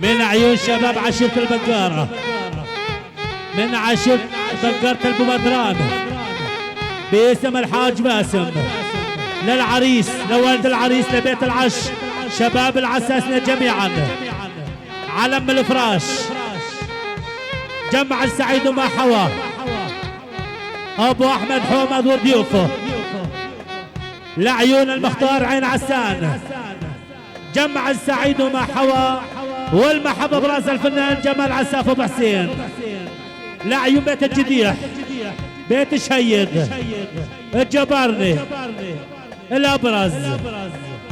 من عيون شباب عشيرة البقارة، من عشيرة بقارة البمدران باسم الحاج باسم، للعريس، لوالد العريس، لبيت العش، شباب العساسنة جميعا، علم الفراش، جمع السعيد وما حواه، ابو احمد حومد وضيوفه، لعيون المختار عين عسان، جمع السعيد وما حوى، والمحبة براس الفنان جمال عساف ابو حسين، لعيون بيت الجديح، بيت الشهيد، الجبرني، الابرز،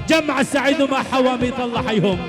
جمع السعيد وما حوى ميت الله حيهم.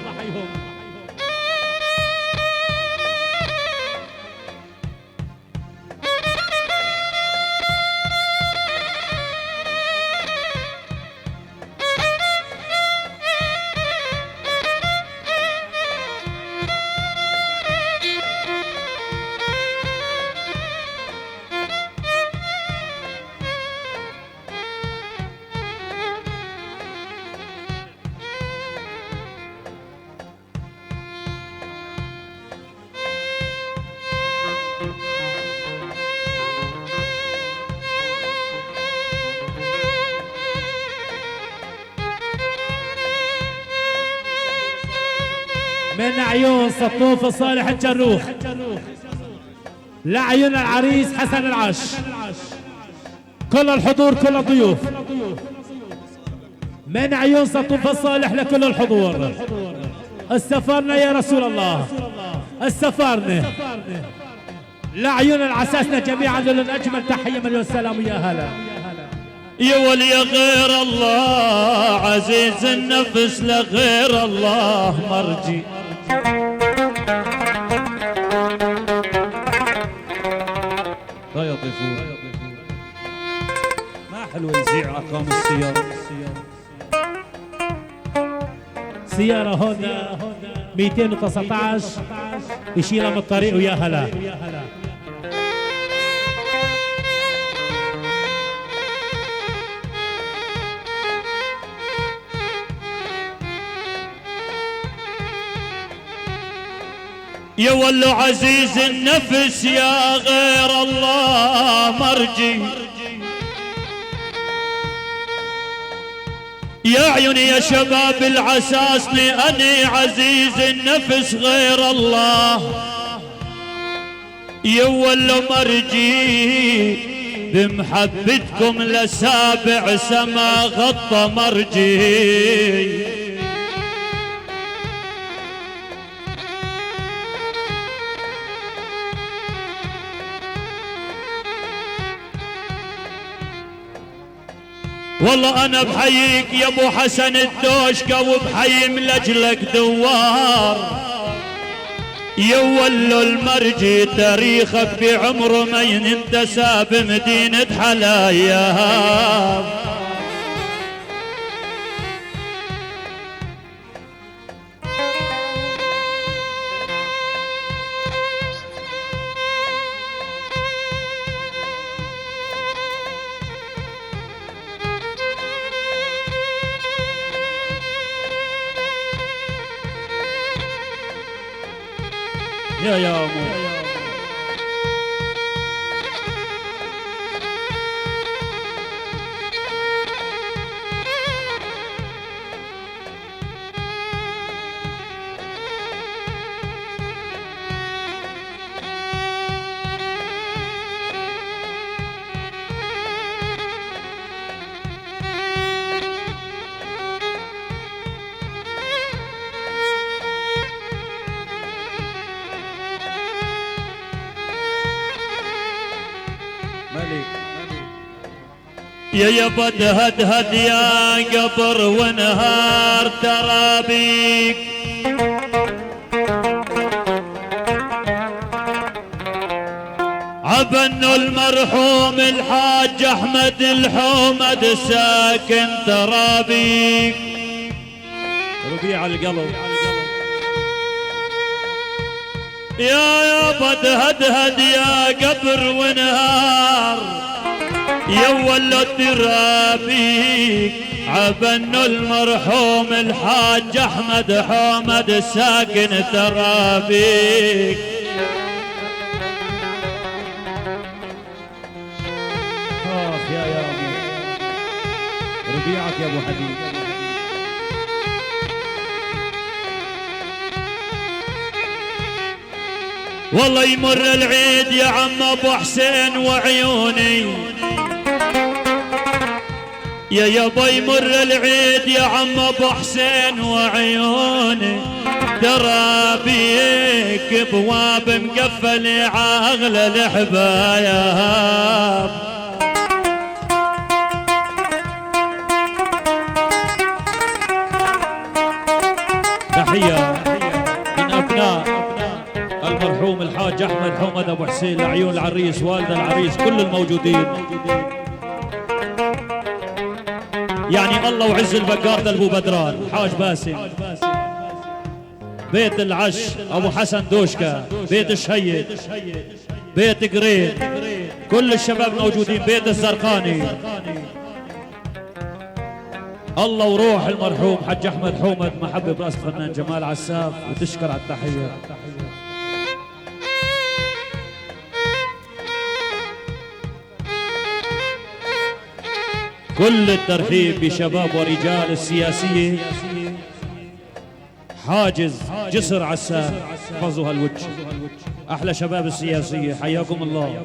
من عيون سطوف صالح الجروخ، لعيون العريس حسن العش، كل الحضور كل الضيوف، من عيون سطوف الصالح لكل الحضور. استفرنا يا رسول الله، استفرنا، لعيون العساسنة جميعا للأجمل تحية مليون سلام ويا هلا. يا ولي غير الله عزيز النفس، لغير الله مرجي. لا يضيفون ما حلو يزيع ارقام السيارة. سيارة هوندا 219 يشيلها من الطريق ويا هلا. يا ولو عزيز النفس يا غير الله مرجي، يا عيوني يا شباب العساسني أني عزيز النفس غير الله. يا ولو مرجي بمحبتكم لسابع سما غطى مرجي. والله انا بحييك يا ابو حسن الدوشكة، وبحيي من لاجلك دوار. يا ولو المرجي تاريخك بعمره ما ينتسى بمدينة حلايا. يا أمو يا بد هدهد يا قبر ونهار ترابيك. عبنو المرحوم الحاج احمد الحومد ساكن ترابيك. ربيع القلب يا بد هدهد يا قبر ونهار، يا ولو ترابيك. عبن المرحوم الحاج احمد حومد الساكن ترابيك. اخ يا ابو ربيعك يا ابو حديد. والله يمر العيد يا عم ابو حسين وعيوني، يا يابا يمر العيد يا عم ابو حسين وعيوني، ترى بيك بواب مقفل اغلى الحبايب. تحية من ابناء المرحوم الحاج احمد حومد ابو حسين لعيون العريس والد العريس كل الموجودين. يعني الله وعز البقار ابو بدران حاج باسم، بيت العش ابو حسن دوشكا، بيت الشهيد، بيت قريد، كل الشباب موجودين، بيت الزرقاني. الله وروح المرحوم حج احمد حومد محبب راس الفنان جمال عساف، وتشكر على التحيه. كل الترحيب بشباب ورجال السياسيه حاجز جسر عساف، احفظوا هالوجه، احلى شباب السياسيه، حياكم الله.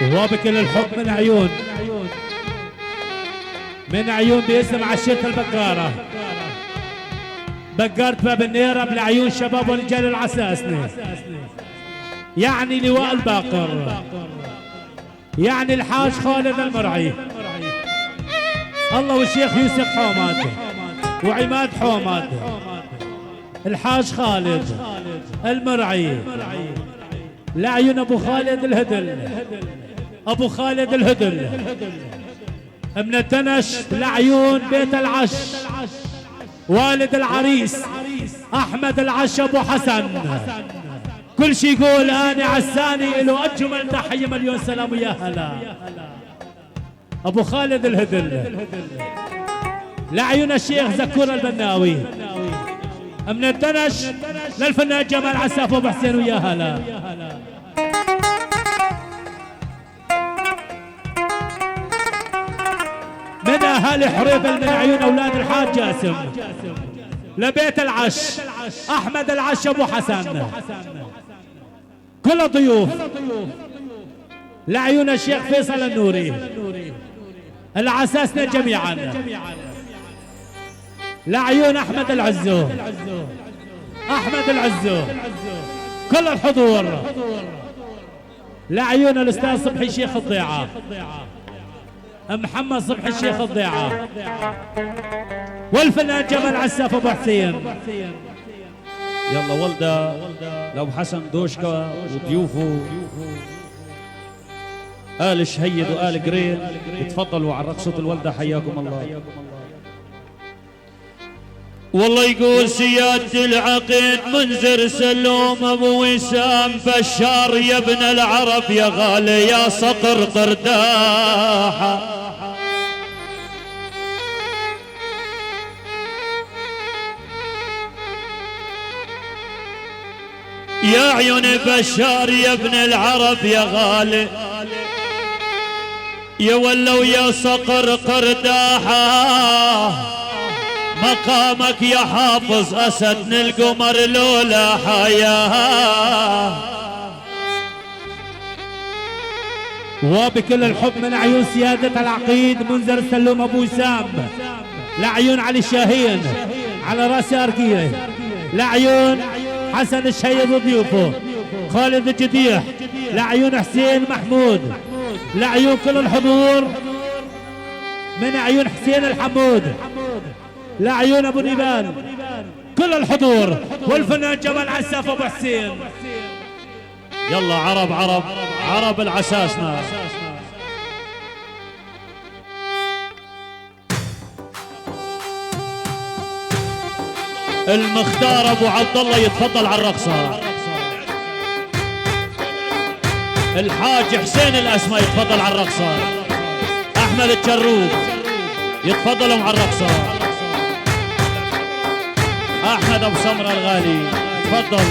وهو بكل الحب من عيون، من عيون باسم عشية البقارة، بقارة باب النيرة بالعيون شباب ورجال العساسنة، يعني لواء الباقر، يعني الحاج خالد المرعي، الله والشيخ يوسف حومد وعماد حومد، الحاج خالد المرعي، لعيون ابو خالد الهدل، ابو خالد الهدل من التنش، لعيون بيت العش، والد العريس احمد العش ابو حسن، كل شي يقول انا عساني له اجمل تحيه، مليون سلام ويا هلا. ابو خالد الهدل لعيون الشيخ زكور البناوي، من التنش للفنان جمال عساف ابو حسين ويا هلا. من اهالي حريبل من عيون اولاد الحاج جاسم، لبيت العش احمد العش ابو حسن، كل الضيوف لعيون الشيخ فيصل النوري، العساسنة جميعا، لعيون احمد العزو، احمد العزو، كل الحضور، لعيون الاستاذ صبحي شيخ الضيعه، محمد صبحي الشيخ الضيعه، والفنان جمال عساف ابو حسين. يلا ولده لابو حسن دوشكا وضيوفه آل الشهيد وآل قرين، يتفضلوا على رقصة الولدة، حياكم الله. والله يقول سيادة العقيد منذر سلوم ابو وسام بشار، يا ابن العرب يا غالي يا صقر قرداحة، يا عيون بشار يا ابن العرب يا غالي، يا ولو يا صقر قرداحة، مقامك يا حافظ أسد القمر لولا حياه. وبكل الحب من عيون سيادة العقيد منذر سلوم ابو وسام، لعيون علي الشاهين على راس ارقيه، لعيون حسن الشهيد وضيوفه، خالد الجديح، لعيون حسين محمود، لعيون كل الحضور، من عيون حسين الحمود، لعيون ابو نيبال، كل الحضور، والفنان جمال عساف ابو حسين. يلا عرب عرب عرب العساسنة. المختار ابو عبد الله يتفضل على الرقصه. الحاج حسين الاسمى يتفضل على الرقصه. احمد الجروب يتفضلوا على الرقصه. احمد ابو سمره الغالي تفضل.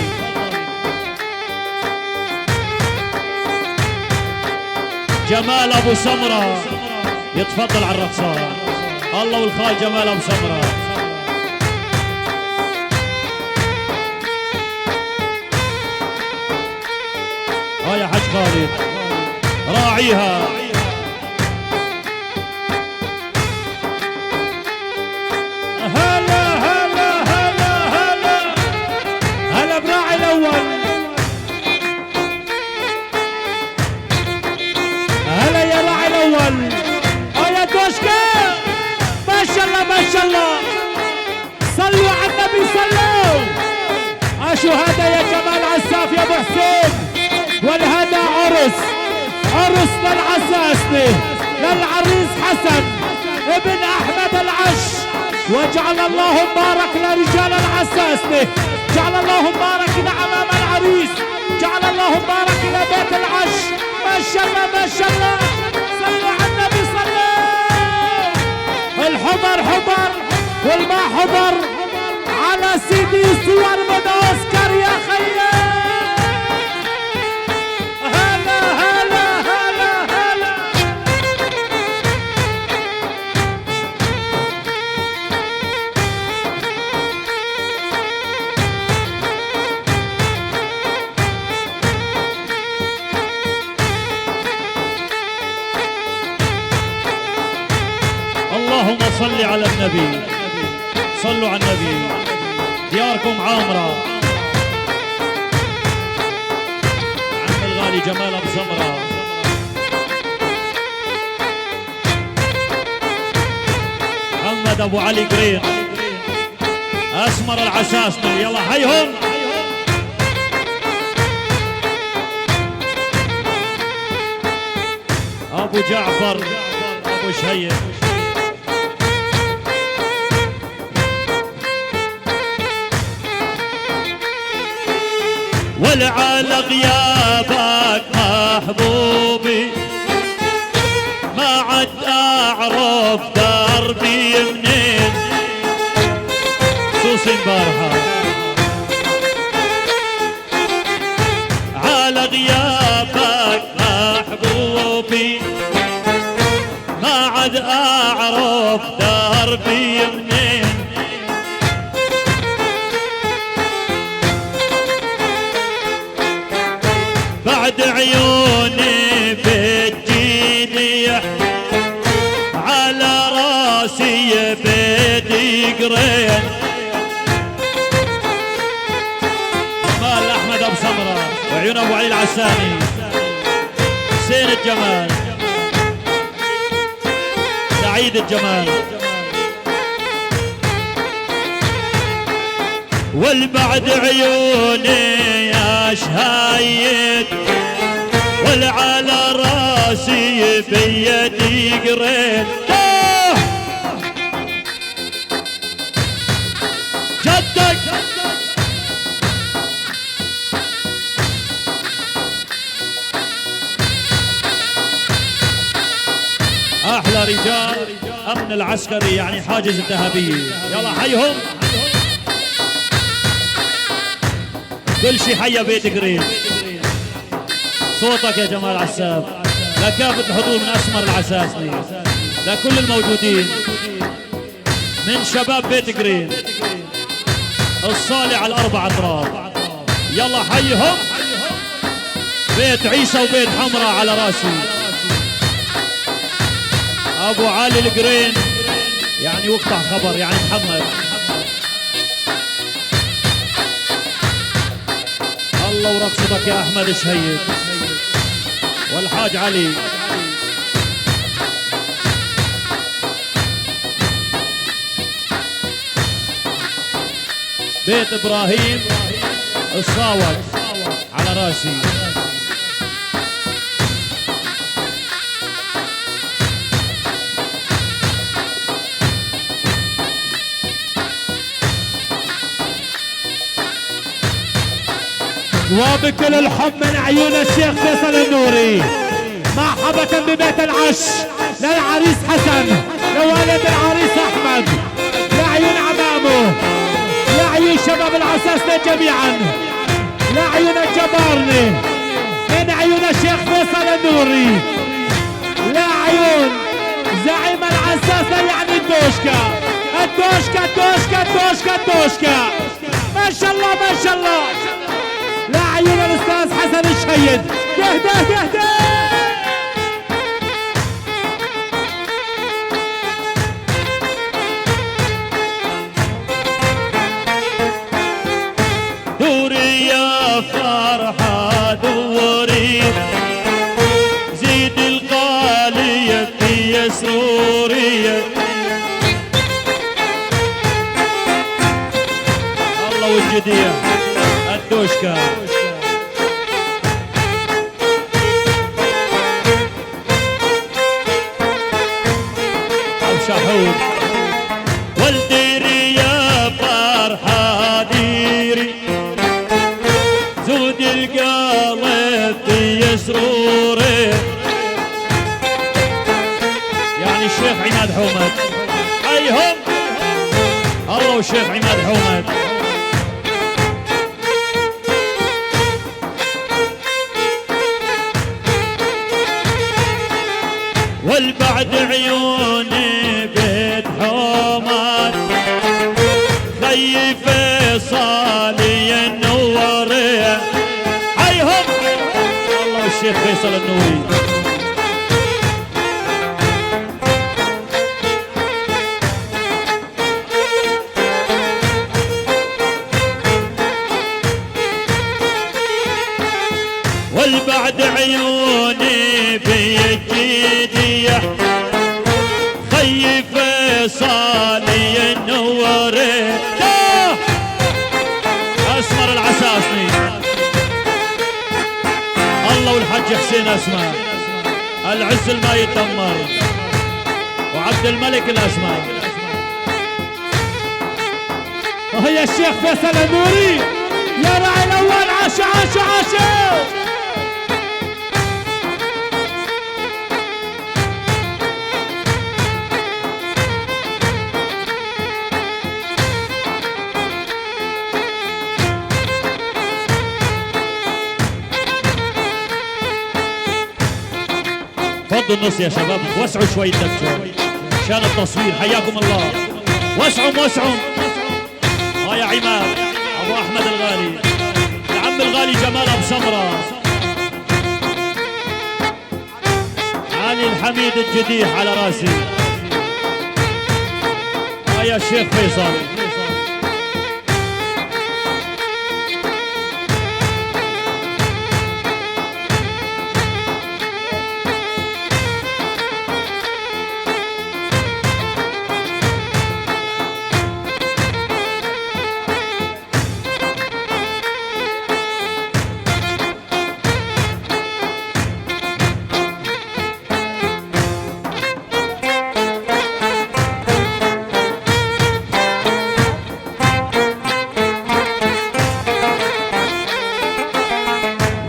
جمال ابو سمره يتفضل على الرقصه. الله والخال جمال ابو سمره. يا حاج خالد راعيها. هلا هلا هلا هلا هلا براعي الاول. هلا يا راعي الاول. يا دوشكا ما شاء الله ما شاء الله. صلوا على النبي صلوا. اشو هذا يا جمال عساف يا ابو حسين. والهذا عرس للعساسني للعريس حسن ابن احمد العش. وجعل الله مبارك لرجال العساسني. جعل الله مبارك لعمام العريس. جعل الله مبارك لبيت العش. ما شاء الله ما شاء الله. صلوا على النبي صلوا. الحضر حضر والما حضر على سيدي صور من اوسكار يا خيال. اللهم صل على النبي. صلوا على النبي. دياركم عامرة. عم الغالي جمال ابو سمرة. محمد ابو علي قرين اسمر العساسني. يلا حيهم. ابو جعفر ابو شهيد. والعال غيابك محبوبي ما عد اعرف دربي منين. سوسي مبارحة. على غيابك محبوبي ما عد اعرف دربي منين. بعد عيوني بتجيني على راسي بيدي قرين. جمال احمد ابو سمره وعيون ابو علي العساني. حسين الجمال سعيد الجمال. والبعد عيوني يا شهايد والعلى راسي بيدي قرين. جدك احلى رجال امن العسكري يعني حاجز الذهبيه. يلا حيهم. كل شي حيا بيت قريب. صوتك يا جمال عساف لكافة الحضور من اسمر العساسني لكل الموجودين من شباب بيت قرين الصالح على الاربع اطراف. يلا حيهم. بيت عيسى وبيت حمراء على راسي. ابو علي القرين يعني وقطع خبر يعني محمد. الله ورقصتك يا احمد الشهيد والحاج علي. بيت ابراهيم الصاوت على راسي. وبكل الحب من عيون الشيخ فيصل النوري، مرحبا ببيت العش للعريس حسن، لوالد العريس احمد، لعيون عمامه، لعيون شباب العساسنة جميعا، لعيون الجبارني، من عيون الشيخ فيصل النوري، لعيون زعيم العساسنة يعني الدوشكا، الدوشكا الدوشكا الدوشكا الدوشكا، ما شاء الله ما شاء الله. لعيون الاستاذ حسن الشهيد، ده ده ده ده. دوري يا فرحة دوري، زيد الغالية في سرورية. الله والجدية الدوشكا. أبو شحود والديري يا فرحة ديري، زود القلب في سروري. يعني الشيخ عماد حومد، أيهم الله والشيخ عماد حومد. والبعد عيوني بيت حومد، خي فيصل ينوري. هيهم الله والشيخ فيصل النوري. والبعد عيوني بيجيدية، خي فيصل ينوري. اسمر العساسني الله والحج حسين اسمر، العز الما يتدمر، وعبد الملك الاسمر. وهي الشيخ فيصل النوري يا راعي الاول. عاشا عاشا عاشا. فضوا النص يا شباب، وسعوا شوي الدكتور عشان التصوير. حياكم الله. وسعوا وسعوا. يا عماد ابو احمد الغالي، العم الغالي جمال ابو سمره، علي الحميد الجديح على راسي. يا الشيخ فيصل.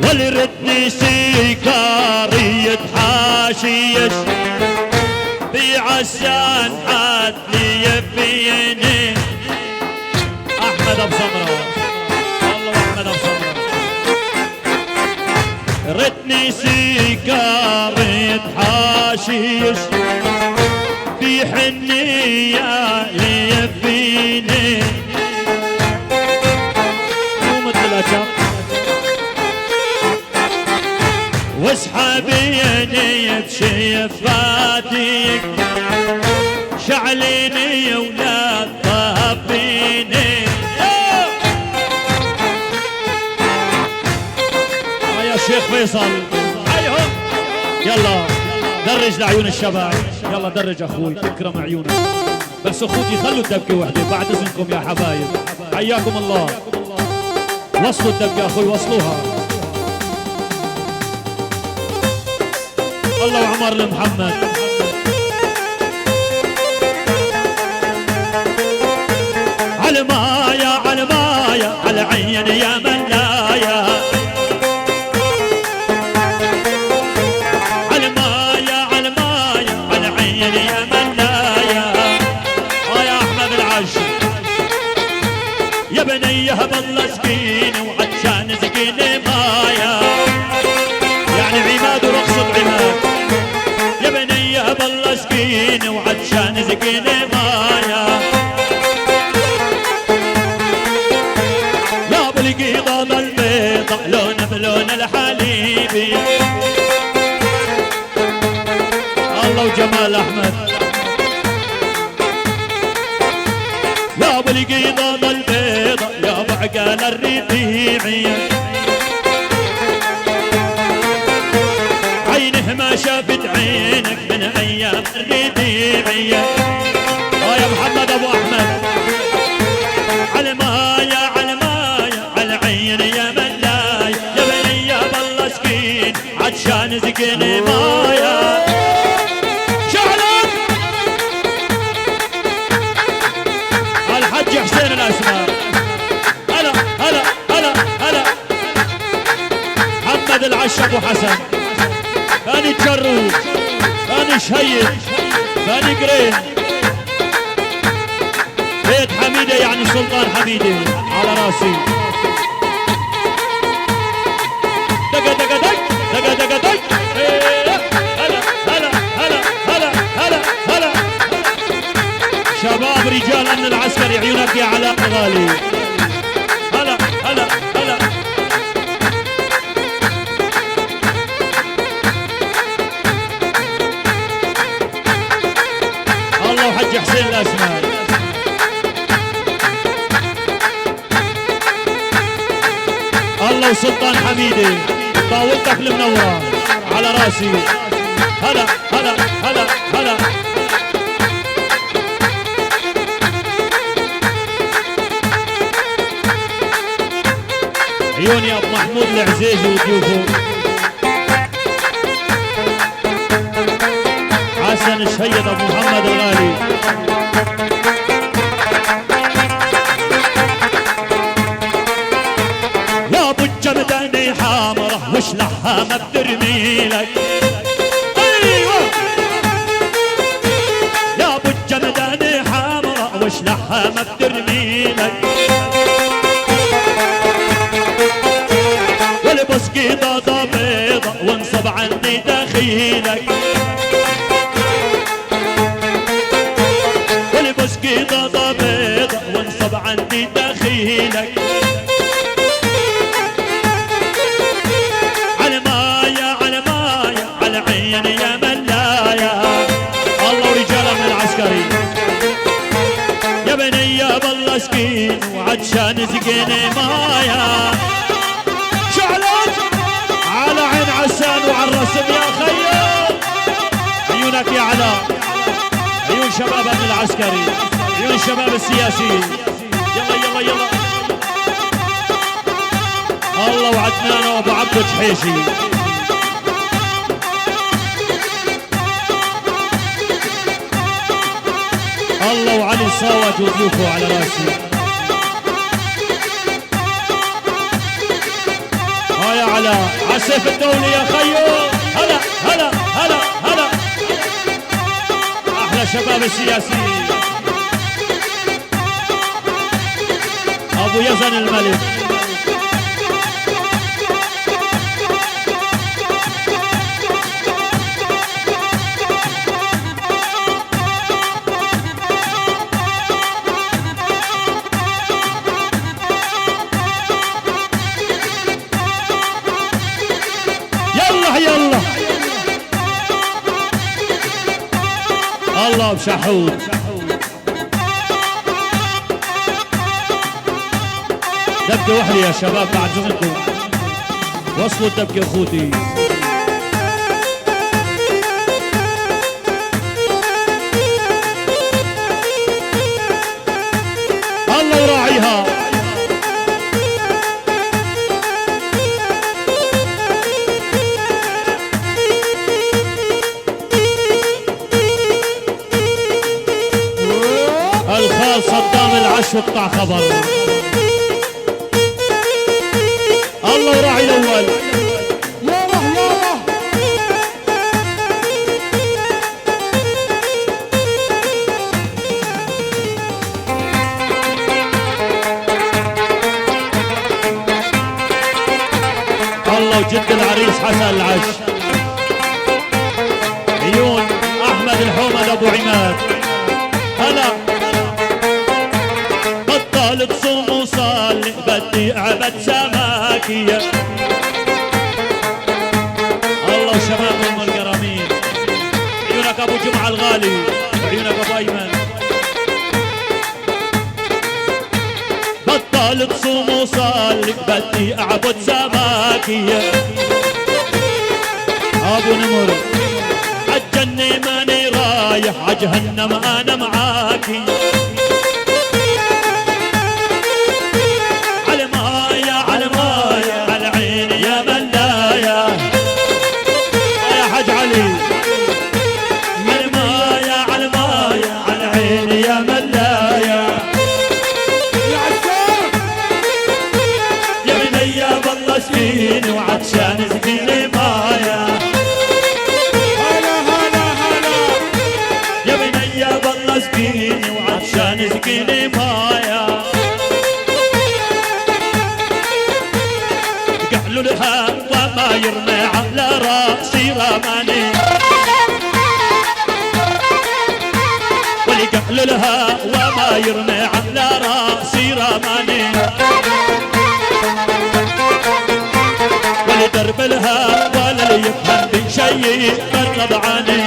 ولردني سيكارية حاشيش، بعسان عدلي يبيني. احمد ابو سمره الله واحمد ابو سمره. ردني سيكارية حاشيش، بحنية ليبيني. مو مثل الاجر واسحبيني بشفاتك، شعليني ولا تهبيني. يا شيخ فيصل ايهم. يلا درج لعيون الشباب، يلا درج اخوي تكرم عيونك. بس اخوتي خلوا الدبكه وحده بعد اذنكم يا حبايب. حياكم الله. وصلوا الدبكه اخوي، وصلوها. الله وعمر لمحمد. على مايا على مايا على عين يا ملايا، بالله سكينة وعطشان سكينة مايا يعني عماد ورقصة عماد يا بني يا بالله سكينة وعطشان سكينة مايا يا بالقيضة بالبيضة لون بلون الحليبي الله وجمال أحمد يا بالقيضة بالبيضة يا بعقال الربيعية عينه ما شافت عينك من أيام الربيعية يا محمد أبو أحمد على مايا على مايا على عين يا ملايا يا بني يا بالله سكين عطشان سكينة مايا شعلك الحج حسين الأسماء هلا هلا هلا هلا محمد العش أبو حسن ثاني تشروف ثاني شهيد ثاني قرين بيت حميدة يعني سلطان حميدة على راسي دقا دقا دق دقا دقا دق هلا هلا هلا هلا هلا هلا شباب رجال امن العسكري عيونك يا علاء غالي هلا هلا هلا الله وحج حسين الاسماء الله وسلطان حميدة طاولتك المنورة على راسي هلا هلا هلا هلا عيوني ابو محمود العزيزي وضيوفه حسن الشهيد ابو محمد الغالي يا ابو الجمداني حامره وش لها ما بترميلك ايوه يا ابو الجمداني حامره وش لها ما بترميلك والبس قيضة بيضة وانصب عني دخيلك والبس قيضة بيضة وانصب عني دخيلك على مايا على مايا على عين يا ملايا الله ورجاله من العسكري يا بني يا بالله سكين وعطشان سقيني مايا على عين عسان وعلى الرسم يا خيال عيونك يا علاء عيون شباب من العسكري عيون شباب السياسيين يلا يلا يلا الله وعدنان وابو عبد جحيشي الله وعلي صاوج وضيوفه على راسي يا علاء عالسيف الدولي يا خيو هلا هلا هلا هلا احلى شباب السياسيين ابو يزن الملك يلا الله بشحود دبكة وحدة يا شباب بعد اذنكم وصلوا الدبكة اخوتي الله وراعيها الخال صدام العش وقطع خبر الله وراعي الاول الله وجد العريس حسن العش. عيون احمد الحومد ابو عماد. هلا بطل تصوم وصلي بدي اعبد سماكيه. الله وشباب ام القرامين. عيونك ابو جمعه الغالي وعيونك ابو ايمن. بطل تصوم وصلي بدي اعبد سماكيه. ابو نمر عالجنة ماني رايح عجهنم انا معاكي. عالمايا عالمايا عالعين يا ملايا يا حج علي. عالمايا عالمايا عالعين يا ملايا يا عسار يا بنيا بالله سقيني وعطشان سقيني مايا. سقيني وعطشان سقيني مايا. قالوا لها وما يرمي على راسي رماني. ولي قالوا لها وما يرمي على راسي رماني. ولي درب لها ولا اللي يفهم بشي قرب عني.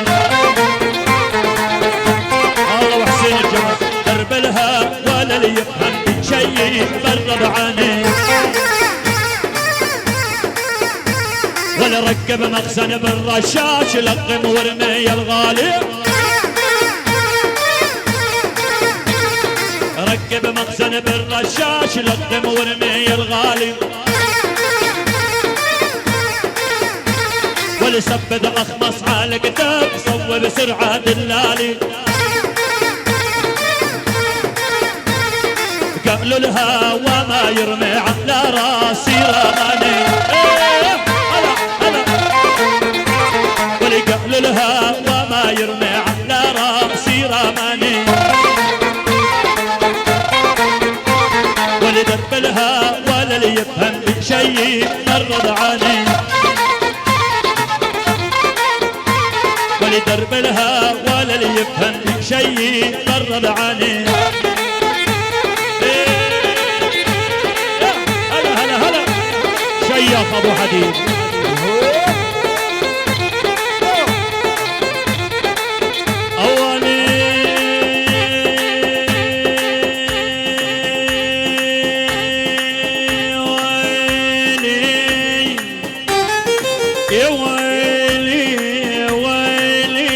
درب لها ولا اللي يفهم شيء برب عني. ولا ركب مخزن بالرشاش لقم ورمي الغالي. ركب مخزن بالرشاش لقم ورمي الغالي. ولسبد اخمص على كتاب صور سرعه دلالي. قالوا لها وما يرمي على راسي رماني. هلا هلا ولي قالوا لها وما يرمي على راسي رماني. ولي درب لها ولا اللي يفهم شيء مرض عني. ولي درب لها ولا اللي يفهم شيء مرض عني. شيخ ابو حديد. اولي ويلي يا ويلي يا ويلي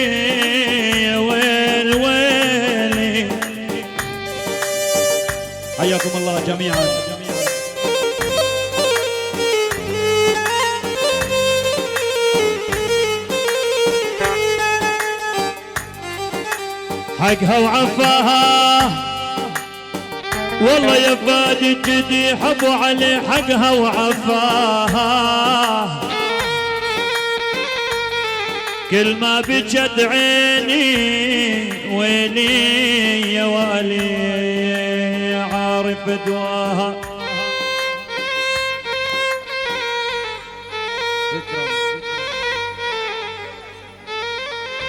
يا ويل ويلي. حياكم الله جميعا. حقها وعفاها والله يا فادي جدي حبوا علي. حقها وعفاها كل ما بجد عيني ويلي يا والي عارف دواها.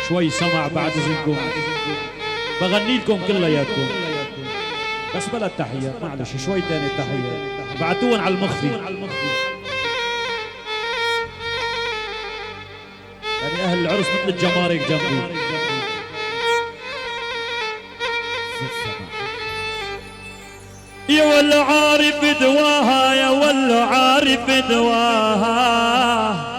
شوي سمع بعد اذنكم بغني لكم كلياتكم بس بلا التحية. معلش شوي تاني التحية بعتوهم على المخفي. يعني اهل العرس مثل الجمارك جنبي. يا ولا عارف دواها يا ولا عارف دواها.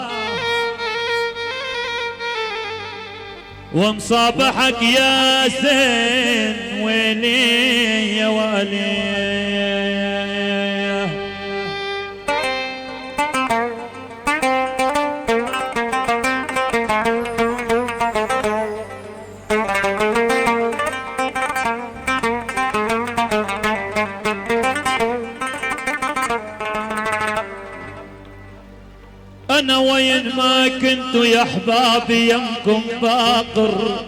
ومصابحك يا زين ويلي يا والي. أنا وين ما كنتوا يا أحبابي يمكم باقر.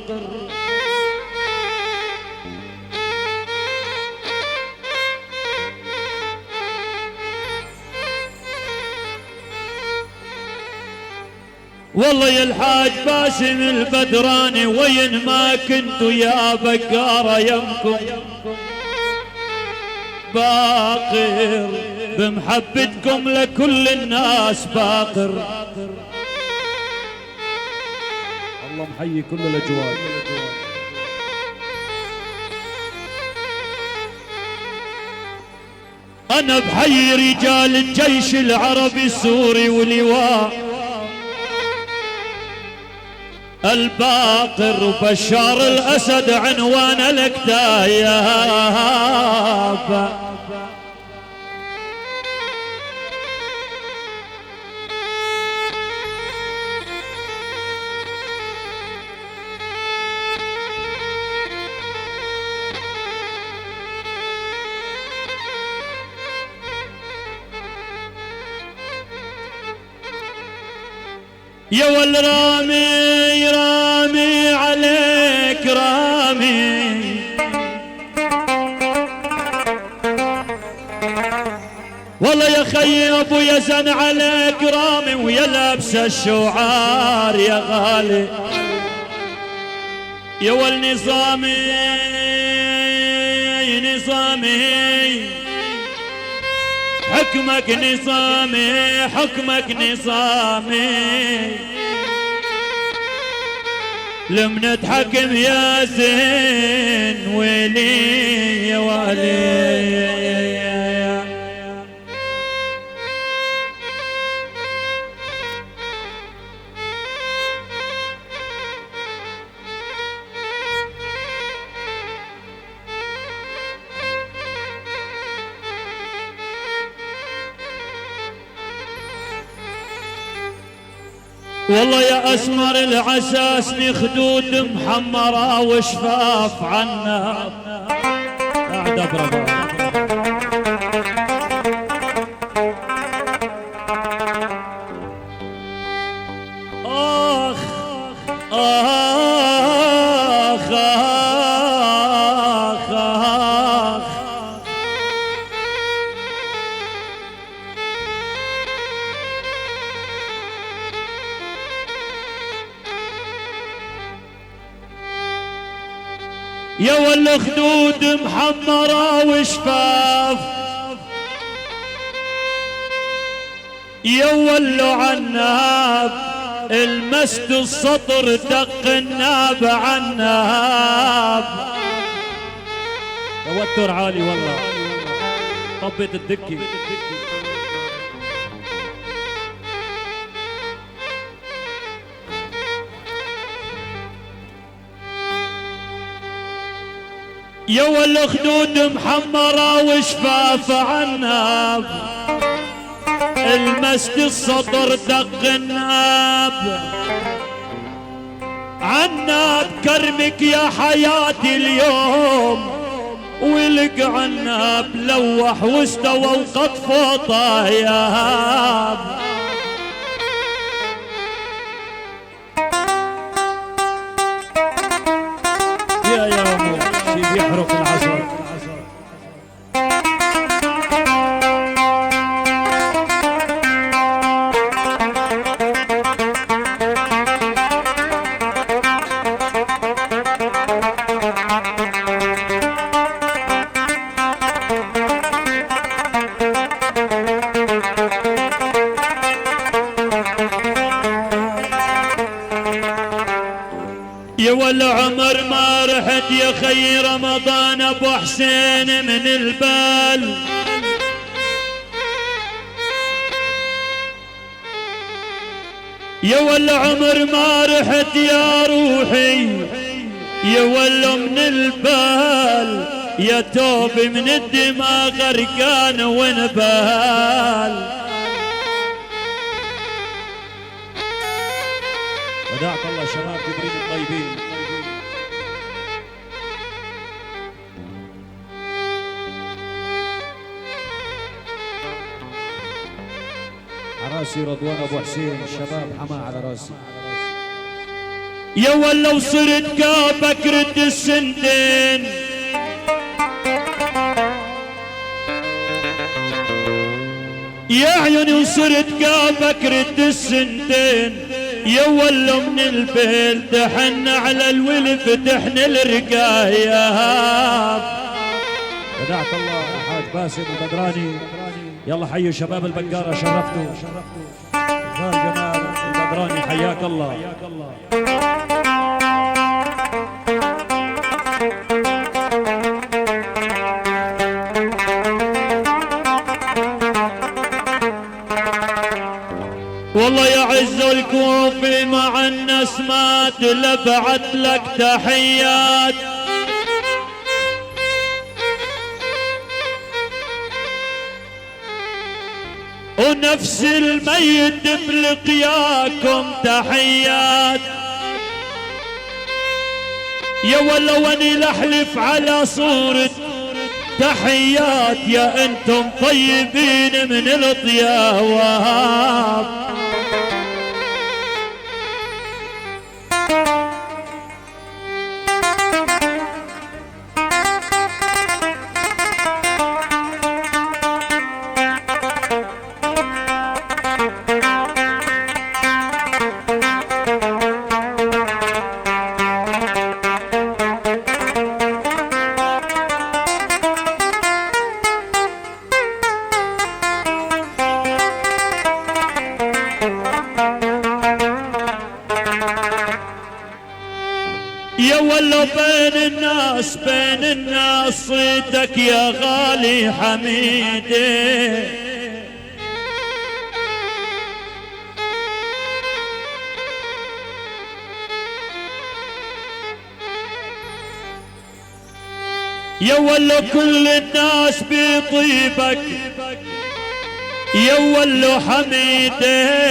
والله يا الحاج باسم البدراني وين ما كنتوا يا بقارة يمكم باقر بمحبتكم لكل الناس باقر. الله محيي كل الاجواء. انا بحيي رجال الجيش العربي السوري ولواء الباقر وبشار الاسد عنوان الاكتاياب. يا والرامي رامي عليك رامي والله يا خي ابو يزن عليك رامي ويا لابس الشعار يا غالي يا والنظامي نظامي حكمك نظامي حكمك نظامي لم نتحكم يا زين ويلي يا والي. والله يا اسمر العساسني خدود محمرة وشفاف عنا قاعد اضرب اخ اخ اخ اخ يا والخدود محمرة وشفاف يا واللو عناب المست السطر دق الناب عناب. توتر عالي والله طبيت الدكي. يا والخدود محمرة وشفاف عناب المسد السطر دق الناب عناب كرمك يا حياتي اليوم ولق عناب لوح واستوى وقطفه طاياب. يحرق العصر يا والعمر ما رحت يا خي رمضان ابو حسين من البال يا والعمر ما رحت يا روحي يا ولا من البال يا توبي من الدماء غرقان ونبال. ودعت الله شباب جبريل الطيبين. عراسي رضوان ابو حسين الشباب حماه على راسي. يا ولا وصرت كابك رد السندين يا عيوني وصرت كابك رد السندين يا ولو من البيت تحن على الولف تحن الرقاية. بدعت الله يا حاج باسم البدراني. يلا حيوا شباب البقارة، شرفتوا جمال البدراني، حياك الله. والله يا عز الكوفي مع النسمات لبعت لك تحيات. ونفس الميت بلقياكم تحيات. يا ولو اني لحلف على صورة تحيات يا انتم طيبين من الطياوات. يا ولا بين الناس صيتك يا غالي حميدي. يا ولا كل الناس بطيبك يا ولا حميدي.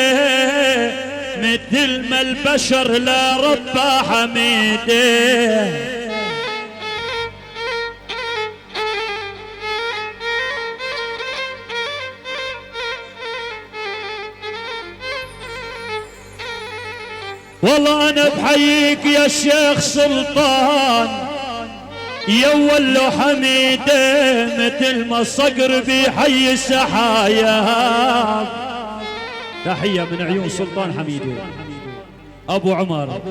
مثل ما البشر لا رب حميده. والله انا بحييك يا شيخ سلطان يا ولو حميده. مثل ما الصقر بحي السحايا. تحية من عيون سلطان حميدة أبو عمر،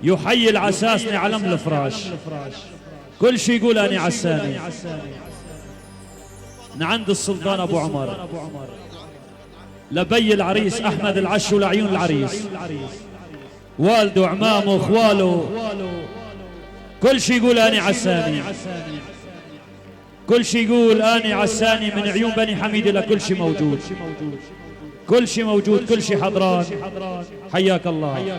يحيي العساسني علم الفراش. كل شي يقول أني عساني من عند السلطان أبو عمر. لبي العريس أحمد العش ولعيون العريس، والده عمامه اخواله، كل شي يقول أني عساني. كل شي يقول أني عساني من عيون بني حميدة. لكل شي موجود، كل شيء موجود، كل شيء حضران. حياك الله.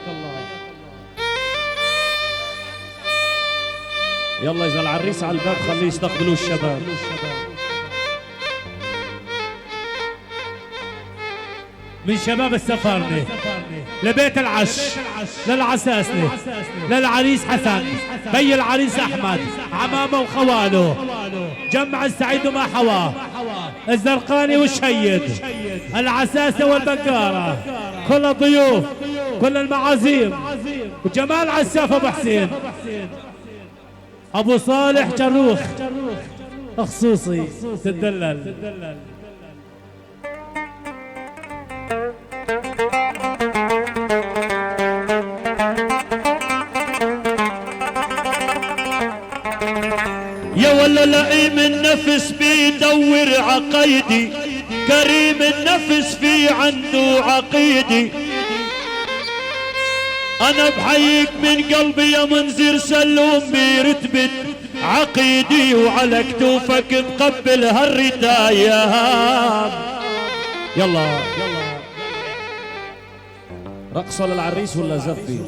يلا إذا العريس على الباب خليه يستقبلوه الشباب. من شباب السفارنة لبيت العش للعساسنة للعريس حسن بي العريس أحمد عمامه وخواله جمع السعيد وما حواه الزرقاني والشيد العساسة والبقارة كل الضيوف كل المعازيم وجمال عساف أبو حسين أبو صالح جروخ خصوصي تدلل. يا ولا لئيم النفس بيدور عقيدي كريم النفس في عنده عقيدي. انا بحييك من قلبي يا منذر سلوم برتبة عقيدي وعلى كتوفك مقبل هالرتاية. يلا رقصة للعريس ولا زفي؟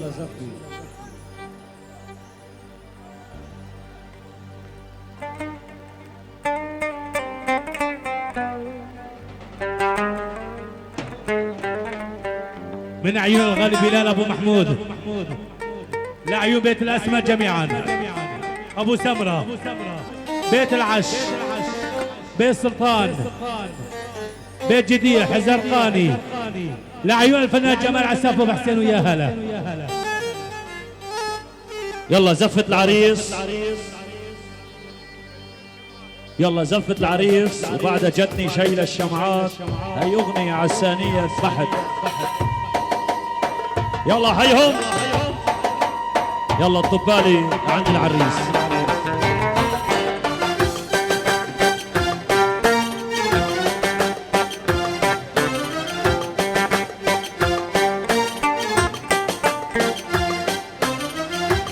من عيون الغالي بلال أبو محمود لعيون بيت الأسماء جميعا أبو سمرة بيت العش بيت سلطان بيت جديح الزرقاني لعيون الفنان جمال عساف أبو حسين ويا هلا. يلا زفة العريس، يلا زفة العريس وبعدها جتني شيل الشمعات. هي أغنية عسانية بحت. يلا حيهم. يلا الطبالي عند العريس.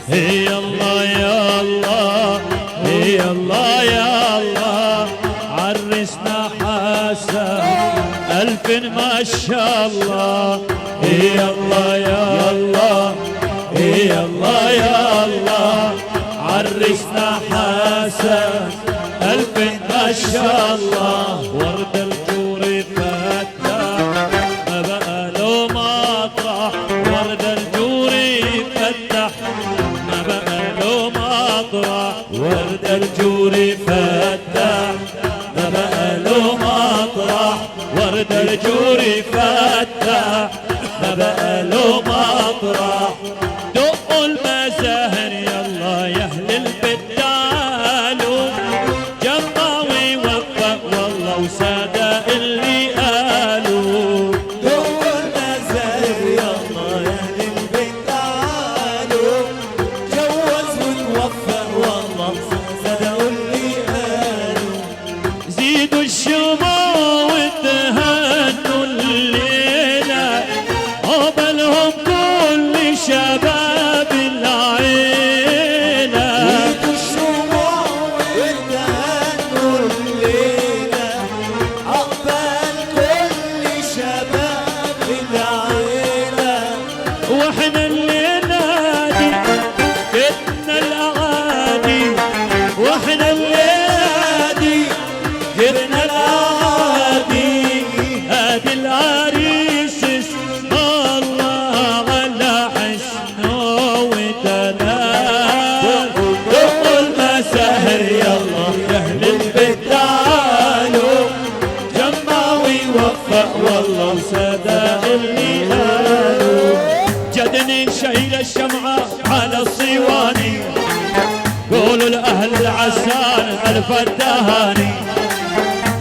يا الله يا الله يا الله يا الله عرسنا حسن ألف ما شاء الله. يا الله يا الله يا الله يا الله عرسنا حسن ألف ما شاء الله. ورد الجور فتح ما بقى له مطرح. ورد الجور فتح ما بقى له مطرح. ورد الجور فتح ما بقى له مطرح. ورد الجور فتح ما بقى له مطرح. دقوا المزاهر يلا يا اهل البيت تعالوا. جمع ويوفق والله وسادة اللي قالوا. دقوا المزاهر يلا يا اهل البيت تعالوا. جوز ونوفق والله صدقوا اللي قالوا. زيدوا الشموع وتهنوا الليلة قبلهم كل شباب العيلة. زيدوا الشموع وتهنوا الليلة عقبال كل شباب العيلة. واحنا الليلة دي جبنا الأغاني. واحنا الليلة دي جبنا الأغاني. هادي العريس اسم الله على حسنه ودلال. دقوا المساهر يلا يا أهل البيت تعالوا. جمع ويوفق والله وسادة اللي قالوا. جدني شايل الشمعة على الصواني. قولوا لأهل العسان ألف التهاني.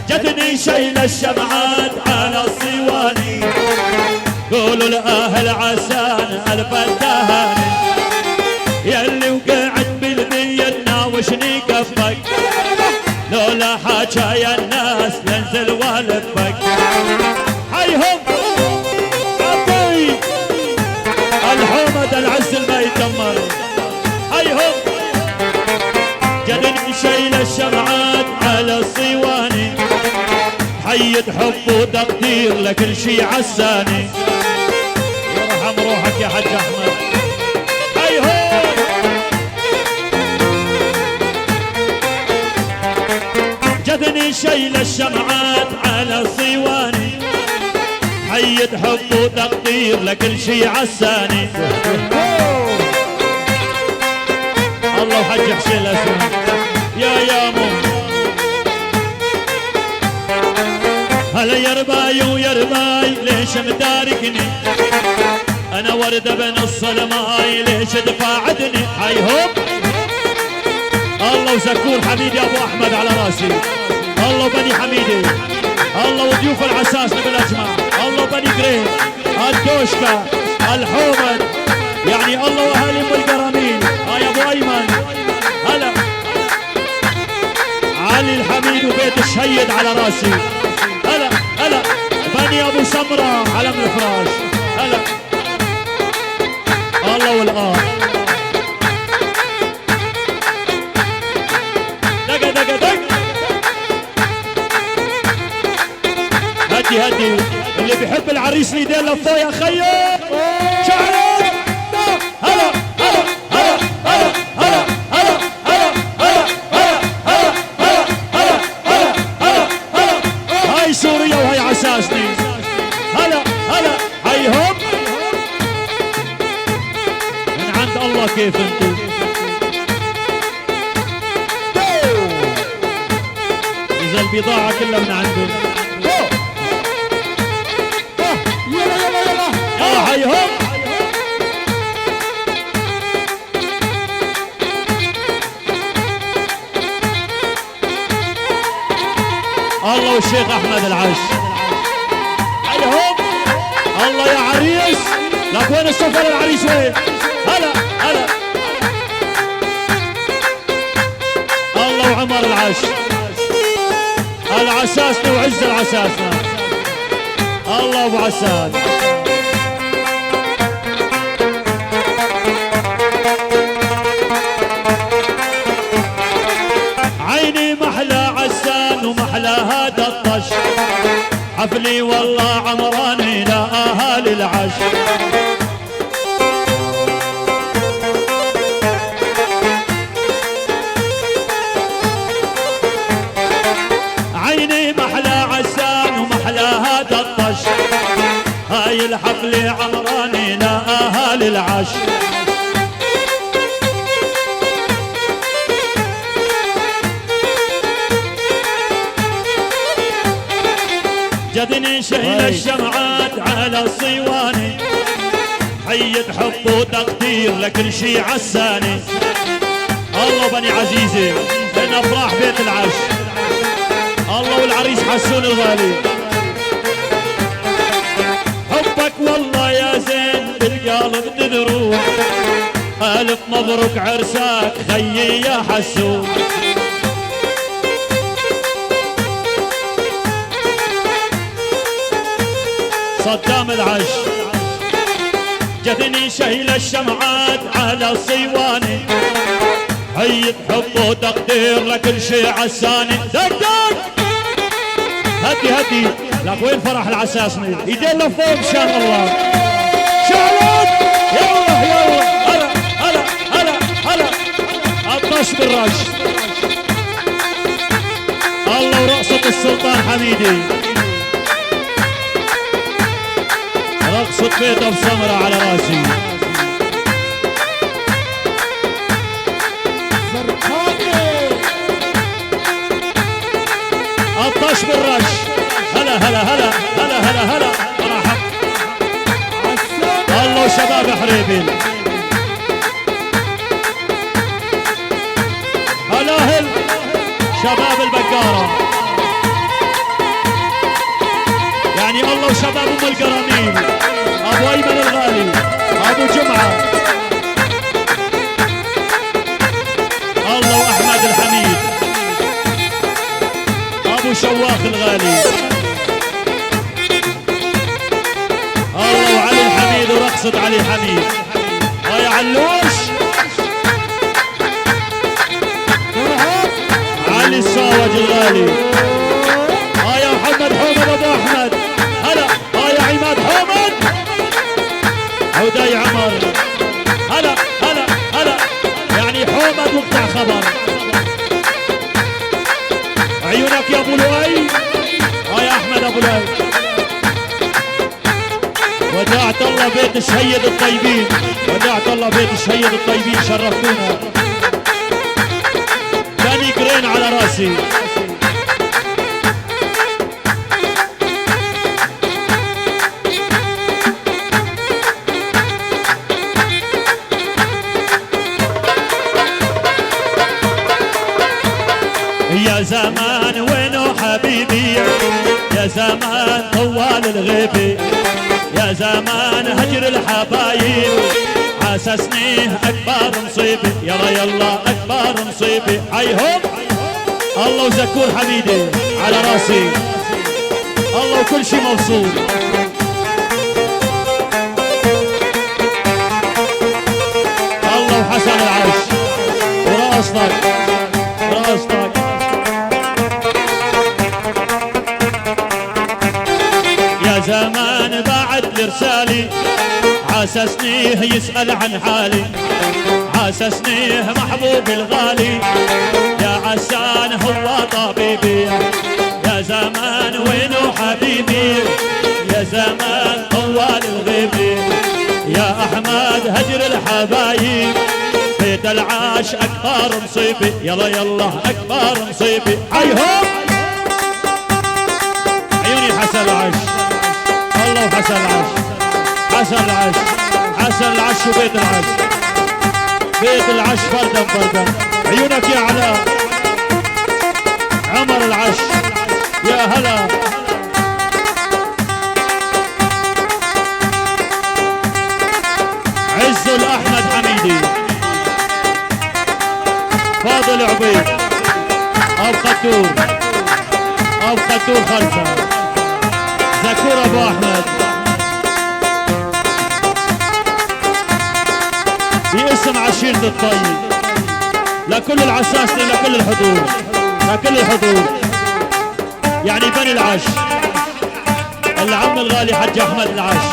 جدني شايل الشمعات على الصواني. قولوا لأهل عسان ألف التهاني. ياللي وقعد بالبيت ناوشني كفك. لولا حاجة الناس ينزل والفك. حيهم عطي الحومة العز ما يتمر. حيهم جدني شايل الشمعات على الصواني. حية حب وتقدير لكل شي عساني. يرحم روحك يا حج احمد. حيهم جدني شايل الشمعات على الصواني. حية حب وتقدير لكل شي عساني. الله وحج حسين الاسود يا مو. هلا يا رباي ويا رباي ليش متاركني. انا وردة بنص الماي ليش تفاعدني. حيهم الله وزكور حميدي ابو احمد على راسي. الله وبني حميدي. الله وضيوف العساس بالاجمع. الله وبني قريب الدوشكا الحومد. يعني الله واهالي ام القرامين. يا ابو ايمن. هلا علي الحميد وبيت الشهيد على راسي. هلا هلا بني ابو سمره على من الفراش. هلا الله والآه. دق دق دق. هدي هدي اللي بيحب العريس ليدين لفوق يا خيو. شعرك هلا هلا هلا هلا هلا هلا هلا هلا هلا هلا هلا هلا هلا. هاي سوريا وهي عساسني. هلا هلا هيهم من عند الله. كيف انتو اذا البضاعة كلها من عنده. يلا هيهم. الله والشيخ احمد العش. هيهم الله يا عريس لك وين الصفر العريس وين؟ هلا هلا الله وعمر العش العساسنا وعز العساسنا الله ابو عسان عيني محلى عسان ومحلى هذا الطش حفلي والله عمراني لا اهالي العش عيني محلى عسان ومحلى هذا الطش هاي الحفلة عمراني لا اهالي العش جدني شايل الشمعات على الصيواني حية حب وتقدير لكل شي عساني الله بني عزيزي من افراح بيت العش الله والعريس حسون الغالي حبك والله يا زين بالقلب تدروح الف مبروك عرسك خيي يا حسون صدام العش جتني شايل الشمعات على صيواني هيت حب وتقدير لكل شي عساني دق دق هدي هدي لك وين فرح العساسني ايدين لفوق ان شاء الله شعلت يلا يلا هلا هلا هلا هلا الطش بالرش الله ورقصة السلطان حميدي رقصة بيت ابو سمرة على راسي الطش بالرش هلا هلا هلا هلا هلا هلا مرحب الله وشباب حريبل هلا هل شباب البقارة يعني الله وشباب ام القراميل ابو ايمن الغالي ابو جمعة الله واحمد الحميد ابو شواخ الغالي الله وعلي الحميد ورقصة علي حميد يا علوش علي الصاوج الغالي يا محمد حومد ابو احمد هلا يا عماد حومد عوداي عمر هلا هلا هلا يعني حومد وقطع خبر عيونك يا ابو لؤي يا احمد ابو لؤي ودعت الله بيت الشهيد الطيبين ودعت الله بيت الشهيد الطيبين شرفتونا ثاني قرين على راسي يا زمان وينو حبيبي يا زمان طوال الغيبي يا زمان هجر الحبايب عسسني اكبر مصيبي يلا يلا اكبر مصيبي هيهم الله وزكور حميدي على راسي الله وكل شي موصول الله وحسن العرش وراسك راسك يا زمان بعد لرسالي عاسسنيه يسأل عن حالي عاسسنيه محبوب الغالي يا عسان هو طبيبي يا زمان وينو حبيبي يا زمان طوال الغيبي يا احمد هجر الحبايب بيت العاش اكبر مصيبي يلا يلا اكبر مصيبي هيهم عيوني حسن العش الله وحسن العش حسن العش حسن العش وبيت العش بيت العش فردا فردا عيونك يا علاء عمر العش يا هلا عبيد ابو خدور ابو خدور خلفه زكور ابو احمد باسم عشيرة الطيب لكل العساسلة لكل الحضور لكل الحضور يعني بني العش العم الغالي حج احمد العش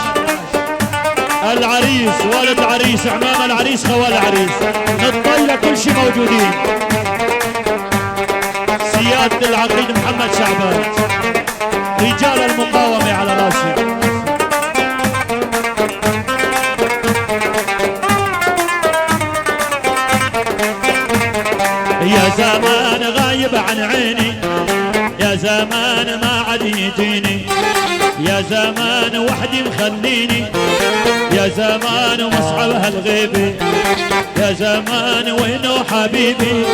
العريس والد العريس عمام العريس خوال العريس الطيلة كل شيء موجودين سيادة العقيد محمد شعبان رجال المقاومة على راسي يا زمان غايب عن عيني يا زمان ما عاد يجيني يا زمان وحدي مخليني يا زمان مصعب هالغيبة يا زمان وينو حبيبي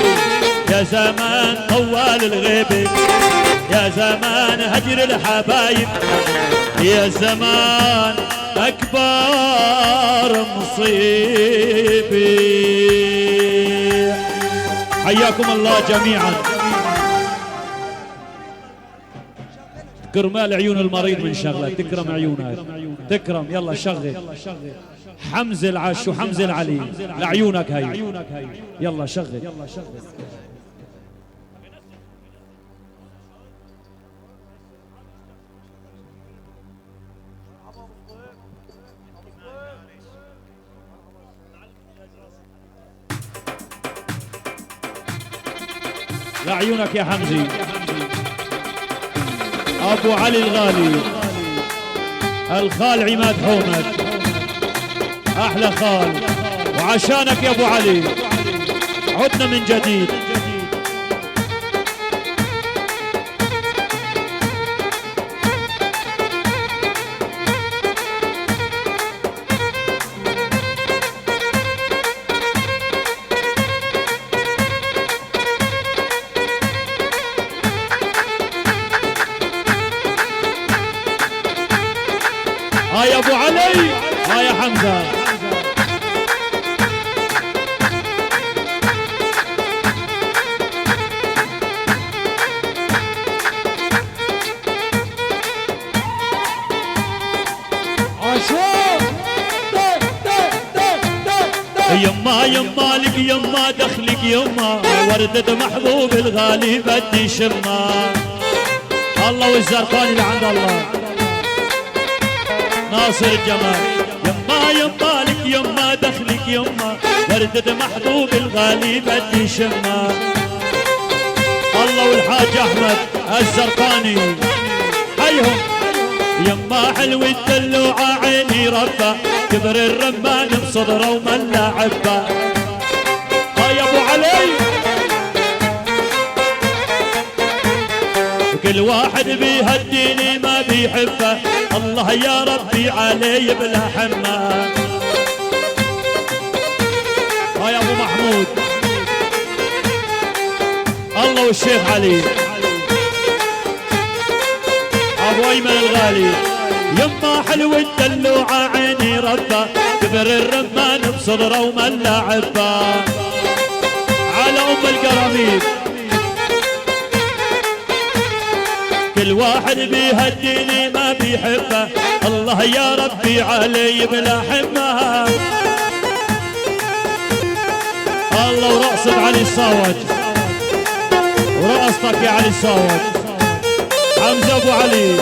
يا زمان طوال الغيبة يا زمان هجر الحبايب يا زمان أكبر مصيبي حياكم الله جميعا كرمال عيون المريض من شغله تكرم عيونك تكرم يلا شغل حمزة العش وحمزة العلي لعيونك هاي يلا شغل لعيونك يا حمزي ابو علي الغالي الخال عماد حومد احلى خال وعشانك يا ابو علي عدنا من جديد هاي ابو علي هاي يا حمزه يما يما لك يما دخلك يما وردة محبوب الغالي بدي شما الله والزرقاني اللي عند الله ناصر الجمال يما يما لك يما دخلك يما وردة محبوب الغالي بدي شما الله والحاج احمد الزرقاني حيهم يما حلو الدلوعة عيني ربه كبر الرمان بصدره وملا عبه هاي ابو علي كل واحد بيهديني ما بيحبه الله يا ربي علي بلا حماه هاي ابو محمود الله والشيخ علي ابو ايمن الغالي يما حلو الدلوعة عيني ربه كبر الرمان بصدره وملا عبه على ام القراميد كل واحد بيهديني ما بيحبه الله يا ربي علي بلا حماه الله ورقصة علي الصاوج ورقصتك يا علي الصاوج حمزة ابو علي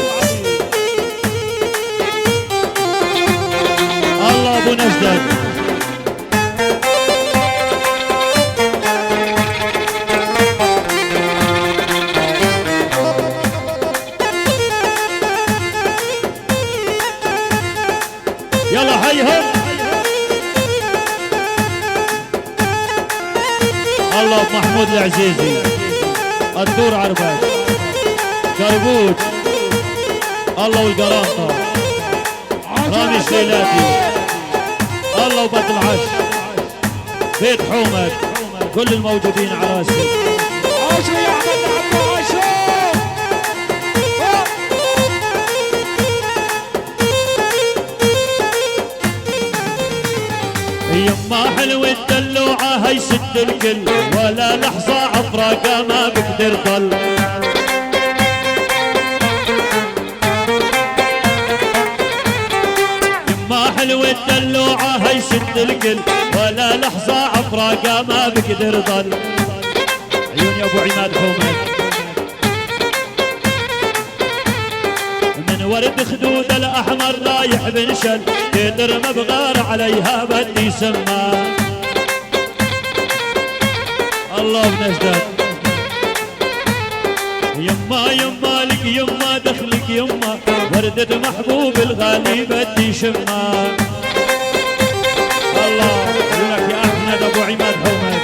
الله ابو نجدد يلا هيهم الله ابو محمود العزيزي الدور عربات كربوت الله والقرامطة رامي الشيلاتي الله وبدر العش بيت حومد كل الموجودين عراسي عاشوا يا احمد عبد عاشوا يما حلوة الدلوعة هي ست يسد الكل ولا لحظة عفرقة ما بقدر ضل. يما حلوة الدلوعة هي سد الكل ولا لحظة عفرقة ما بقدر ضل. عيون يا ابو عماد حومد من ورد خدود الاحمر رايح بنشل كتر ما بغار عليها بدي سما. الله بنجدك يما يما لك يما دخلك يما وردة محبوب الغالي بدي شما. الله عيونك يا احمد ابو عماد حومد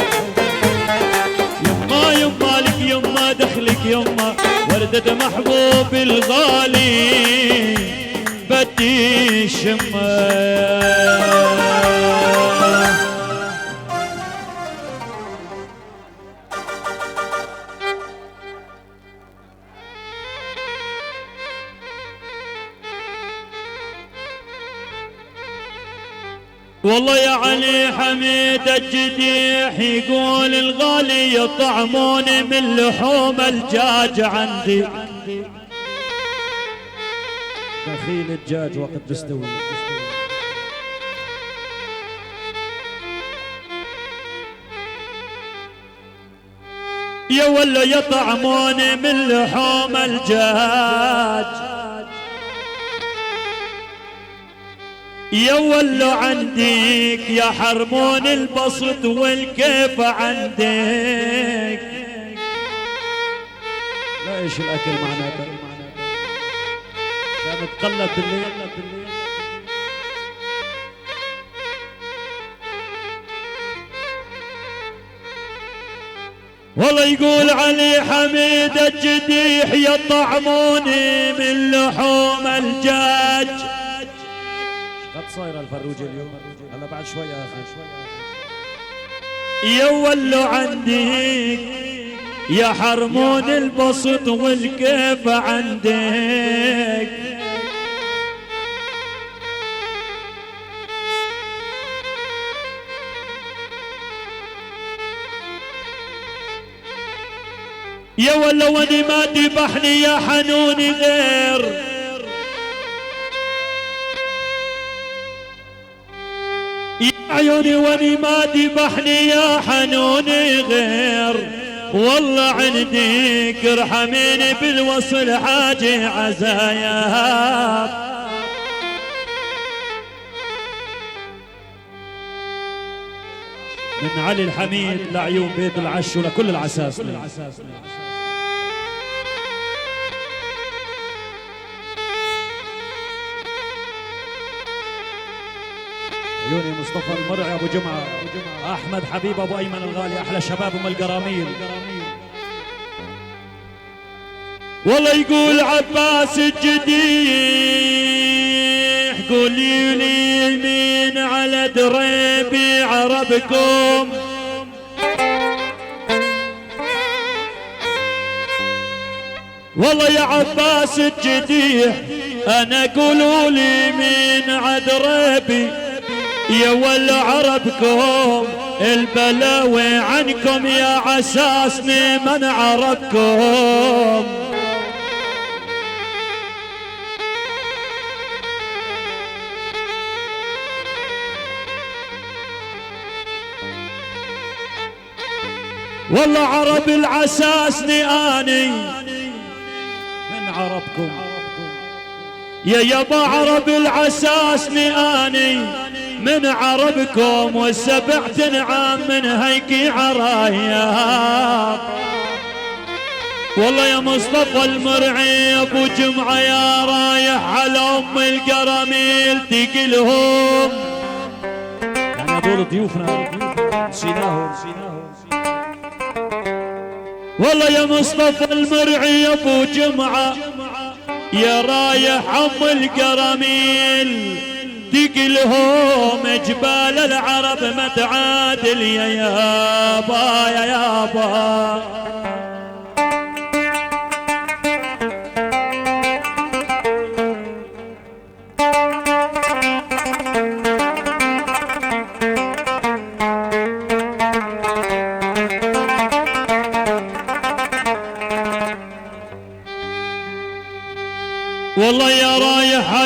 يما يما لك يما دخلك يما وردة محبوب الغالي بدي شما. والله يا علي حميد الجديح يقول الغالي يطعموني من لحوم الدجاج عندي. دخيل الدجاج وقت تستوي. يا ولا يطعموني من لحوم الدجاج يا ولو عندك يا حرمون البسط والكيف عندك. لا ايش الاكل معناته كان تقلب بالليل. والله يقول علي حميد الجديح يطعموني من لحوم الدجاج. قد صايره الفروجه اليوم هلا بعد شوي اخر يا ولو عندك يا حرمون البسط والكيف عندك. يا ولو واني ما ذبحني يا حنوني غير يا عيوني واني ما ذبحني يا حنوني غير. والله عندك ارحميني بالوصل حاجة عزايا. من علي الحميد لعيون بيت العش ولكل العساس. عيوني مصطفى المرعي ابو جمعه احمد حبيب ابو ايمن الغالي احلى شباب ام القراميل. والله يقول عباس الجديح قولي لي مين على دريبي عربكم. والله يا عباس الجديح انا قولوا لي مين عدربي يا ولا عربكم. البلاوي عنكم يا عساسني من عربكم. والله عرب العساسني اني من عربكم يا يابا عرب العساسني اني من عربكم. والسبعت نعام من هيك عرايا. والله يا مصطفى المرعي ابو جمعه يا رايح على ام القراميل تقلهم. يعني هذول ضيوفنا نسيناهم. والله يا مصطفى المرعي ابو جمعه يا رايح ام القراميل تقلهم. جبال العرب ما تعادل يا يابا يا يابا.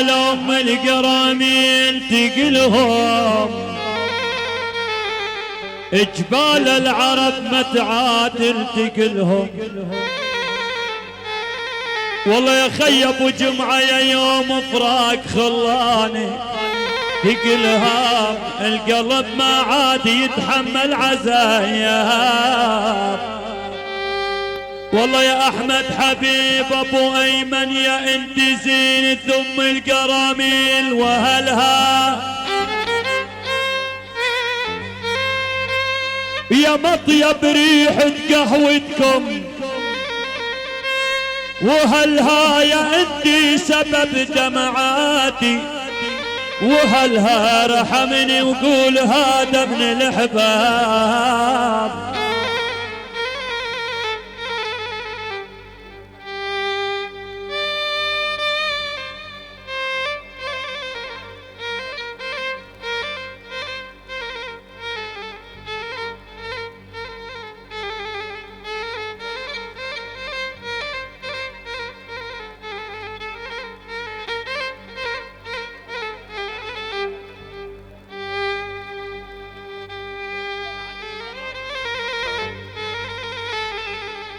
حالهم القرامين تقلهم جبال العرب متعادل تقلهم والله يا خي ابو جمعه يا يوم فراق خلاني تقلها القلب ما عاد يتحمل عزايا والله يا احمد حبيب ابو ايمن يا انت زين ثم القراميل وهلها يا مطيب ريحة قهوتكم وهلها يا انت سبب دمعاتي وهلها رحمني وقول هذا ابن الحباب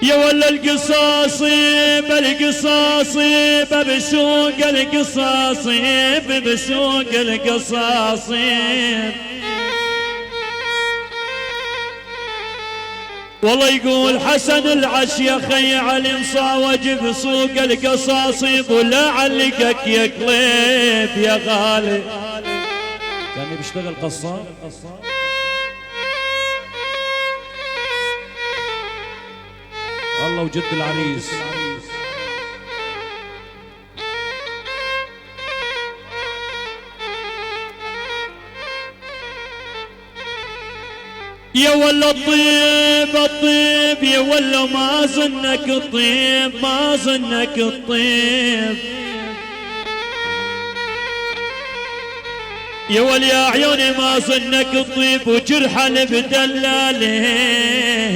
يا ولا القصاصيب القصاصيب بسوق القصاصيب بسوق القصاصيب والله يقول حسن العش يا خي علي مصاوج بسوق القصاصيب ولا علقك يا قليب يا غالي كان بيشتغل قصاب الله وجد العريس يا ولا الطيب الطيب يا ولا ما ظنك الطيب ما ظنك الطيب يا ولي يا عيوني ما ظنك الطيب وجرحا بدلاله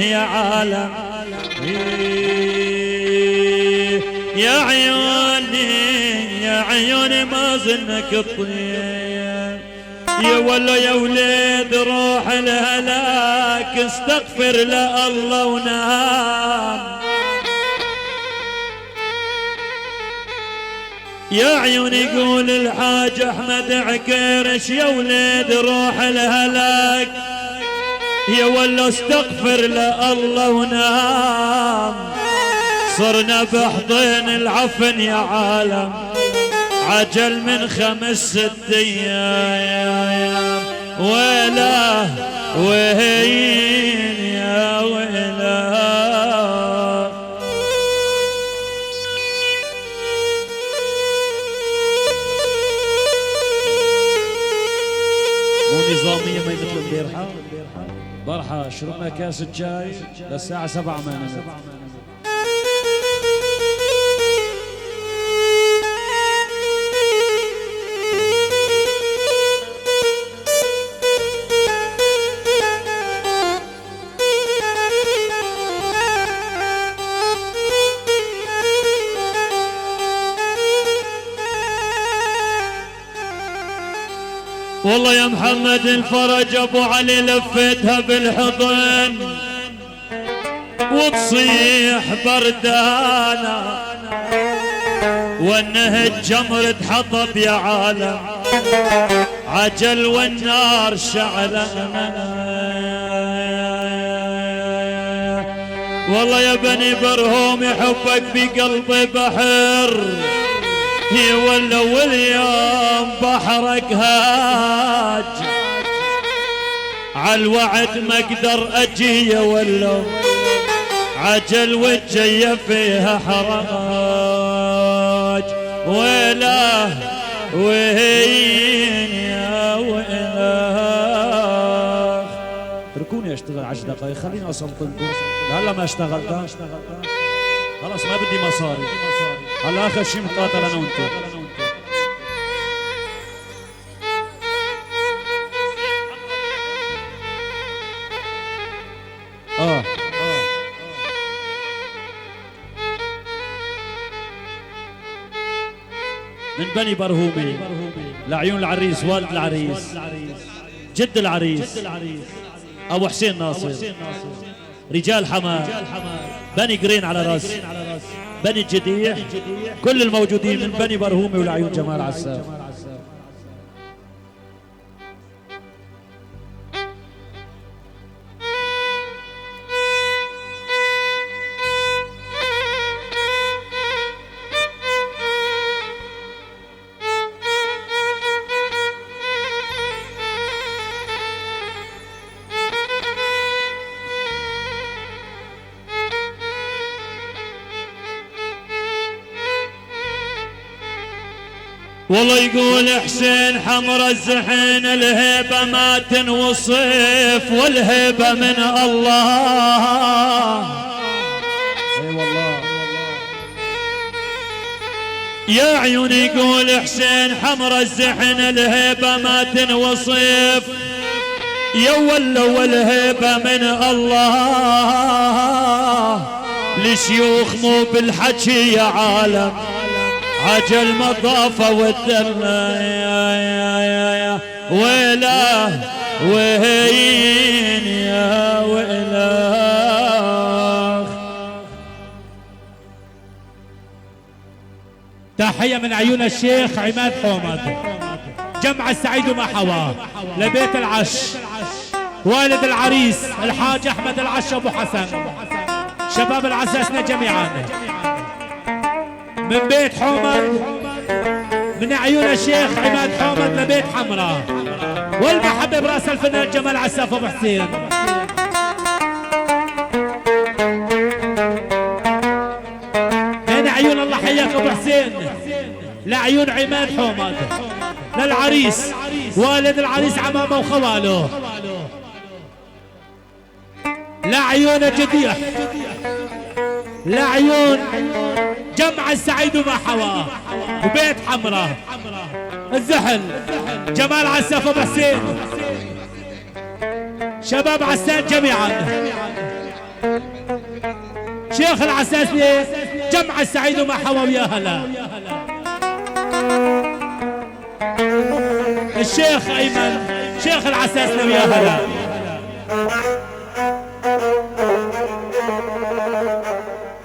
يا عالم يا عيوني ما ظنك الطيب يا ولا يا وليد روح الهلاك استغفر لله ونام يا عيوني يقول الحاج احمد عكيرش يا وليد روح الهلاك يا ولا استغفر لله ونام صرنا بحضين العفن يا عالم عجل من 5 أيام ويله وهين يا ويله مو نظامية ما مثل البارحة برحة شربنا كاس الشاي للساعة 7 ما نمت والله يا محمد الفرج ابو علي لفيتها بالحضن وتصيح بردانه والنهج جمرة حطب يا عالم عجل والنار شعلنا والله يا بني برهوم يحبك بقلبي بحر ولا واليوم بحرك هاج عالوعد ما اقدر اجي ولا عجل والجية فيها حراج ويله وهين يا ويله اتركوني اشتغل 10 دقائق خليني اسلطنكم هلا ما اشتغلت خلاص ما بدي مصاري هلا اخر شيء مقاتل انا وانتم من بني برهومي لعيون العريس، والد العريس، جد العريس ابو حسين ناصر، رجال حماه، بني قرين على راس، بني الجديح، كل الموجودين من بني برهومي ولعيون جمال عساف. والله يقول حسين حمر الزحين الهيبة ما تنوصف والهيبة من الله. اي والله يا عيون يقول حسين حمر الزحين الهيبة ما تنوصف يا ولو الهيبة من الله. لشيوخ مو بالحكي يا عالم عجل مضافة والدلة يا ويله وهين يا ويله. تحية من عيون الشيخ عماد حومد، جمع السعيد وما حواه، لبيت العش، والد العريس الحاج أحمد العش أبو حسن، شباب العساسنة جميعا، من بيت حومد، من عيون الشيخ عماد حومد لبيت حمراء، والمحبة براس الفنان جمال عساف أبو حسين. من عيون الله حياك أبو حسين لعيون عماد حومد، للعريس والد العريس عمامه وخواله، لعيون الجديح، لعيون جمع السعيد وما حواه وبيت حمراء، الزحل جمال عساف ابو حسين، شباب عسان جميعا، شيخ العساسنة جمع السعيد وما حواه ويا هلا، الشيخ ايمن شيخ العساسنة ويا هلا.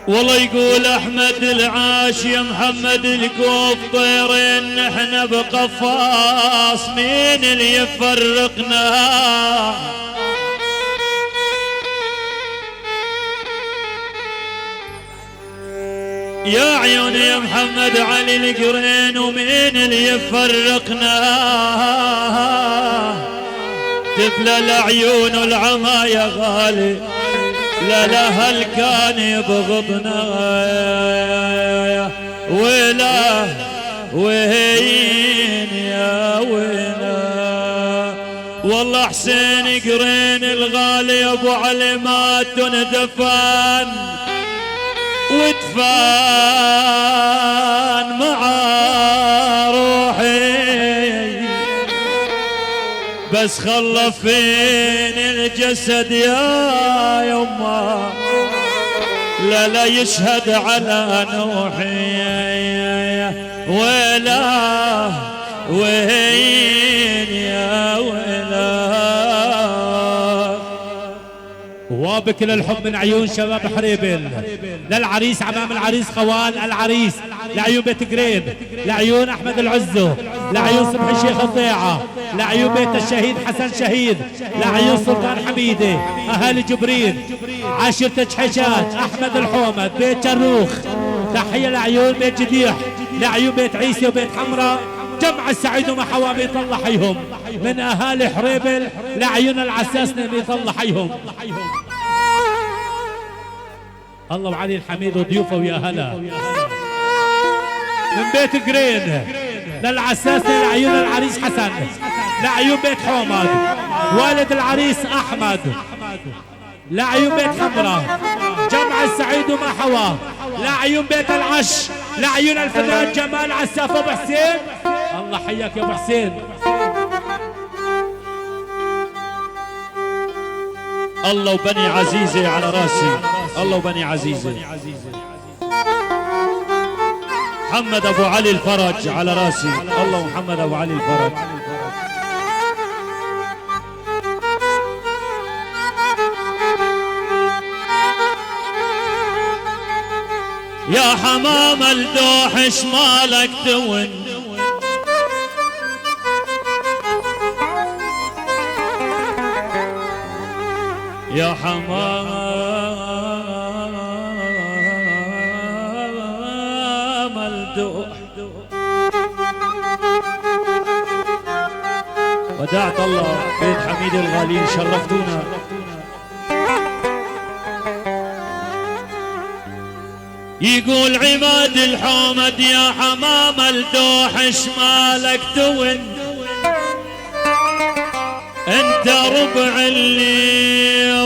والله يقول احمد العاش يا محمد الكوف طيرين نحن بقفاص مين اللي يفرقنا. يا عيوني يا محمد علي القرين ومين اللي يفرقنا. تفلى العيون والعمى يا غالي لا هل كان يبغضنا ولا وهين يا ويلا. والله حسين قرين الغالي ابو علي مات وندفن ودفن مع روحي بس خلفين الجسد يا يما لا يشهد على نوحي ولا وين يا ولا. وابك للحب من عيون شباب حريبل، للعريس عمام العريس خوال العريس، لعيون بيت قريب، لعيون احمد العزو، لعيون صبحي شيخ الضيعه، لعيون بيت الشهيد حسن شهيد، لعيون سلطان حميده، اهالي جبرين، عاشرة جحشات، احمد الحومد، بيت شروخ. تحيه لعيون بيت جديح، لعيون بيت عيسى وبيت حمراء، جمع السعيد وما حوا بيطلع حيهم، من اهالي حريبل لعيون العساسنة بيطلع حيهم. الله وعلي الحميد وضيوفه ويا هلا. من بيت قرين للعساسنة لعيون العريس حسن، لعيون بيت حومد، والد العريس احمد، لعيون بيت حمراء، جمع السعيد وما حواه، لعيون بيت العش، لعيون الفنان جمال عساف ابو حسين. الله حياك يا ابو حسين. الله وبني عزيزة على راسي، الله وبني عزيزة. محمد ابو علي الفرج على راسي. الله محمد ابو علي الفرج. يا حمام الدوح شمالك تون يا حمام الدوح. ودعت الله بيت حميد الغالين شرفتونا. يقول عماد الحومد يا حمام الدوح شمالك تون انت ربع اللي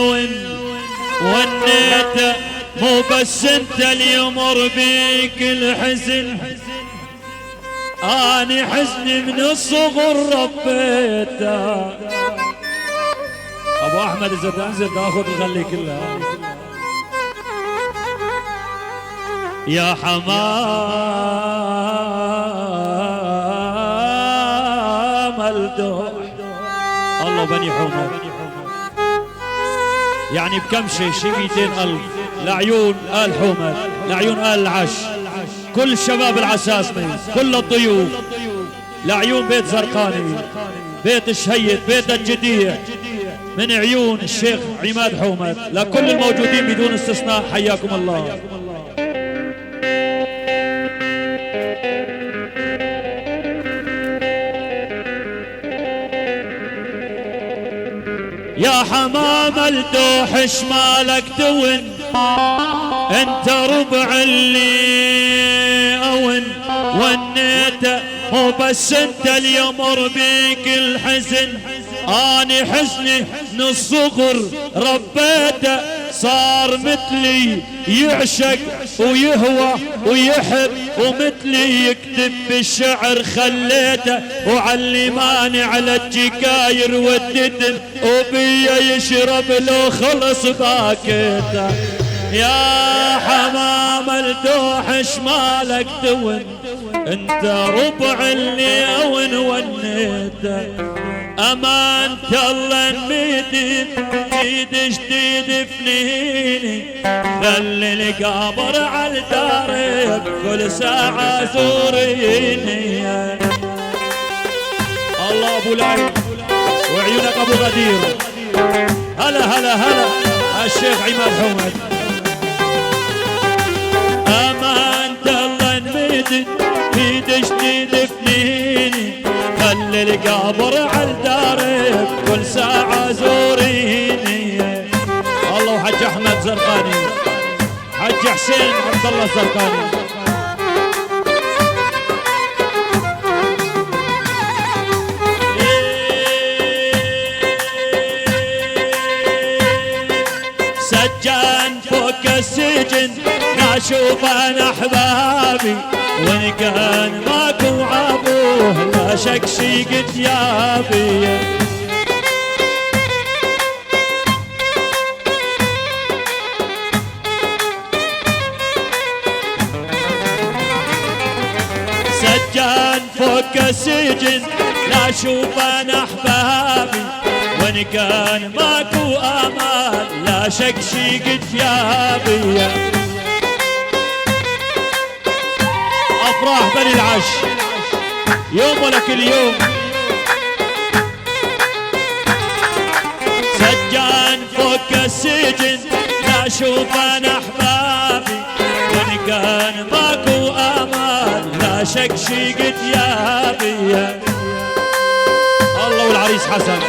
ونيته مو بس انت اللي يمر بيك الحزن اني حزني من الصغر ربيته. ابو احمد اذا تنزل تاخذ الغلي كلها. يا حمام الدوح. الله بني حومد يعني بكم شيء 200,000 لعيون آل حومد، لعيون آل العش، كل الشباب العساسني، كل الضيوف، لعيون بيت زرقاني، بيت الشهيد، بيت الجدية، من عيون الشيخ عماد حومد، لكل الموجودين بدون استثناء حياكم الله. يا حمام الدوح شمالك تون انت ربع اللي ونيته مو بس انت اللي يمر بيك الحزن اني حزني من الصغر ربيته صار مثلي يعشق ويهوى ويحب ومثلي يكتب بالشعر خليته وعلماني على الجكاير والددن وبيا يشرب لو خلص باكيته. يا حمام الدوح شمالك تون انت ربع اللي ونيته امانت الله نميدت ايد جديد فنيني خلي القبر على الدار بكل ساعة زوريني. الله ابو لعيب وعيونك ابو غدير. هلا هلا هلا الشيخ عماد حومد. امانت الله نميدت ايد جديد فنيني خلي القبر على الدار كل ساعة زوريني. الله وحج احمد زرقاني، حج حسين عبد الله الزرقاني. سجان فوق السجن نشوف انا احبابي وان كان ماكو عابوه لا شك شي قد يابي. سجان فوق السجن لا اشوف انا احبابي وان كان ماكو امان لا شك شي قد يابي. افراح بني العش يوم ولا كل يوم. سجان فوق السجن لا اشوف انا احبابي وان كان ماكو امان لا شك شي قد يابي. الله والعريس حسن.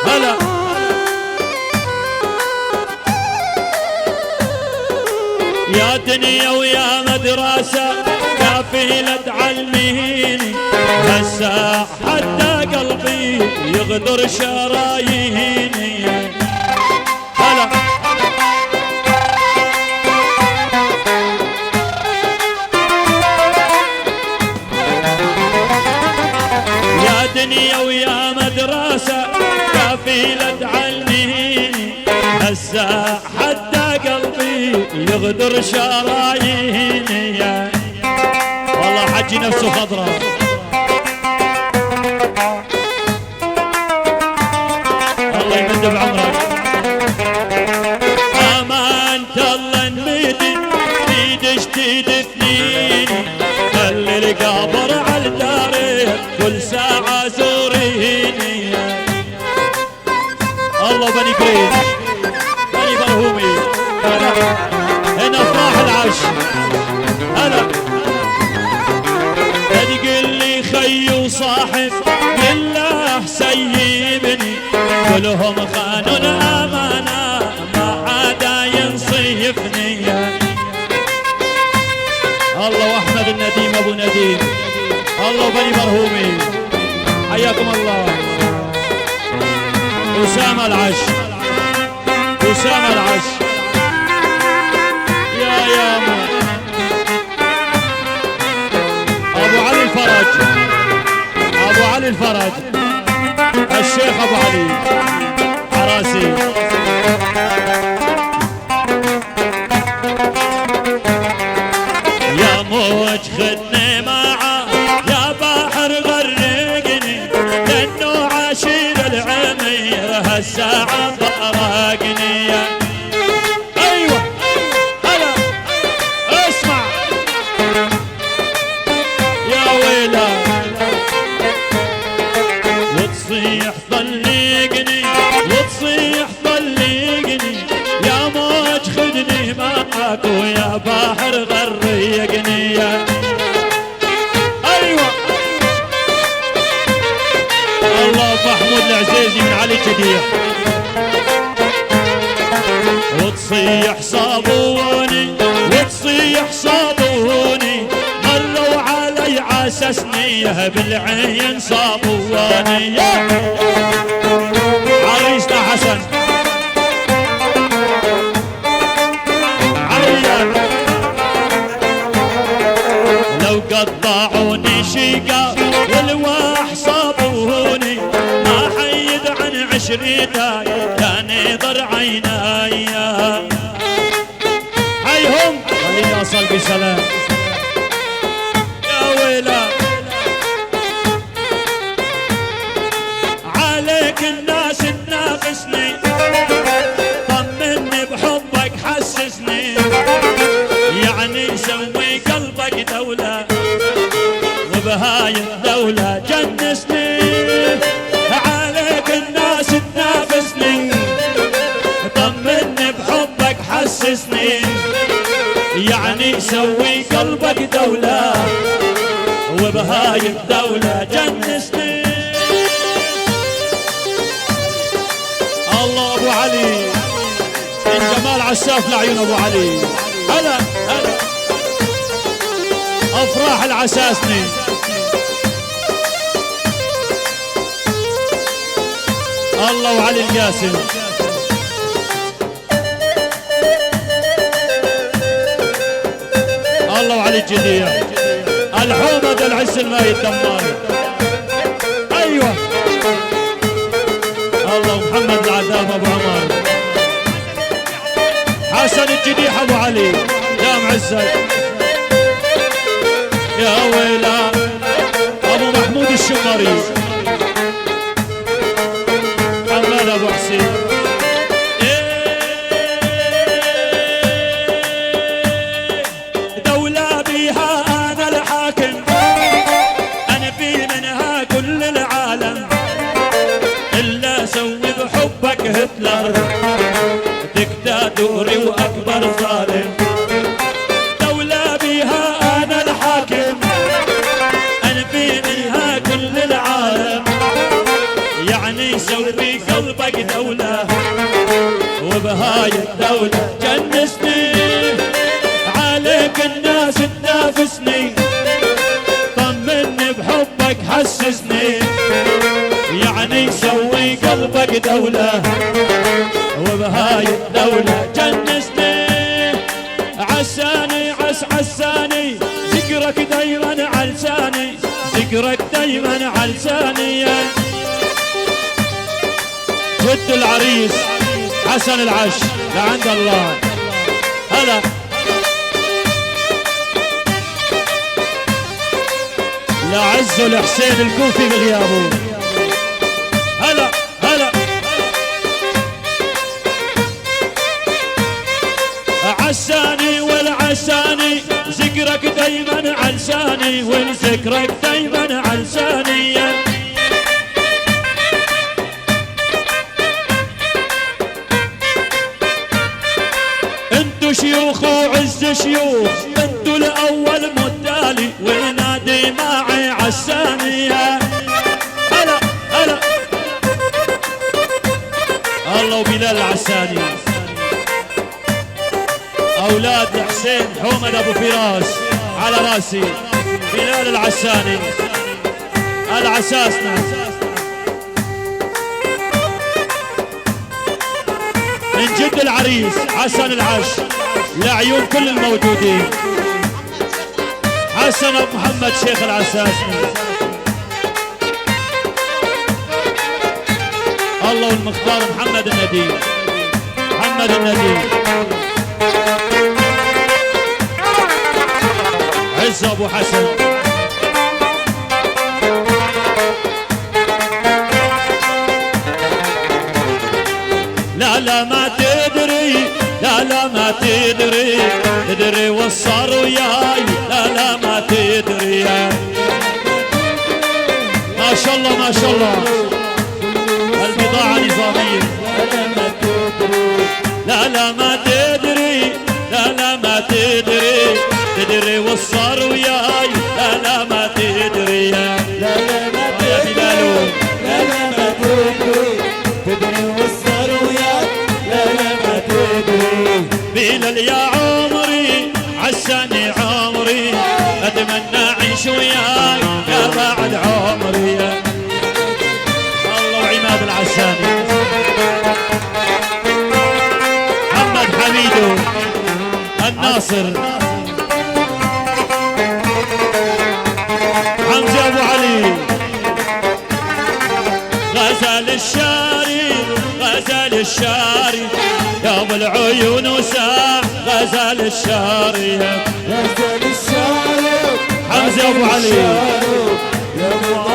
هلا يا دنيا ويا مدرسة كافيلة تعلميني هسا حتى قلبي يغدر شراييني. هلا يا دنيا ويا مدرسة كافيلة تعلميني هسا حتى قلبي يغدر شراييني والله حجي نفسه خضراء. الله يمد بعمرك. امانة الله نميدي ايدش تدفنيني خلي القبر على الدارين كل ساعة زوريني. الله بني قريب بني برهومي هنا افراح العش. هلا تقول لي خي وصاحب بالله سيبني كلهم خانوا الامانه ما عدا ينصيفني. الله واحمد النديم ابو نديم الله وبني مرهومي حياكم الله. اسامه العش اسامه العش يا مو ابو علي الفرج ابو علي الفرج الشيخ ابو علي عراسي. يا موج خدني معه يا بحر غرقني لانه عشير العمير هالساعه فرقني. ايوه هلا اسمع يا ويلا وتصيح طلقني وتصيح طلقني يا موج خدني معك ويا بحر غرقني. ايوه الله محمود العزيزي من علي جديح. وتصيح صابوني وتصيح صابوني مروا علي عسسني بالعين صابوني. عريسنا حسن عريان لو قطعوني شيقة والواح صابوني ما حيد عن عشريتاي كان يضر عيناي. هيهم خليني اصل بسلام يا ويلا عليك الناس تنافسني طمني بحبك حسسني يعني سوي قلبك دولة وبهاي الدولة جنسني. عليك الناس تنافسني طمني بحبك حسسني يعني سوي قلبك دولة وبهاي الدولة جنسني. الله ابو علي من جمال عساف لعيون ابو علي. هلا هلا افراح العساسني. الله وعلي القاسم الله وعلي الجديع الحومد العز الماي الدماري. ايوه الله محمد العذاب ابو عمر حسن الجديح ابو علي يا معزك يا ويلا ابو محمود الشمري حماد ابو حسين. دولة بيها انا الحاكم انا في منها كل العالم الا سوي بحبك هتلر دكتاتوري واكبر ظالم. دولة بيها انا الحاكم انا في منها كل العالم يعني سوي قلبك دولة وبهاي الدولة جنسني. عليك الناس تنافسني طمني بحبك حسسني يعني سوي قلبك دولة وبهاي الدولة جنسني. عساني عساني ذكرك دايما علساني ذكرك دايما علساني. جد العريس حسن العش لعند الله. هلا لعزه الحسين الكوفي بغيابه. هلا هلا عساني والعساني ذكرك دايما علساني والذكرك دايما علساني. انتو شيوخ وعز شيوخ انتو الاول متالي ونادي معي عالثاني. هلا هلا الله وبلال العساني اولاد حسين حومد ابو فراس على راسي. بلال العساني العساسنا من جد العريس حسن العش لعيون كل الموجودين. حسن ابو محمد شيخ العساسني الله والمختار محمد النديم. محمد النديم عز ابو حسن لا لا ما تدري لا لا ما تدري تدري وصار وياي لا لا ما تدري. ما شاء الله ما شاء الله البضاعة نظامية. لا لا ما تدري لا لا ما تدري تدري وصار وياي لا لا ما تدري. لا لا ما تدري لا لا ما تدري تدري وصار وياي لا لا ما تدري. بلال يا عمري عساني عمري اتمنى اعيش وياك يا بعد عمري. الله وعماد العساني محمد حميدو الناصر حمزة ابو علي غزال الشاري غزال الشاري يا ابو العيون وساع غزال الشاري. غزال الشاري حمزة ابو علي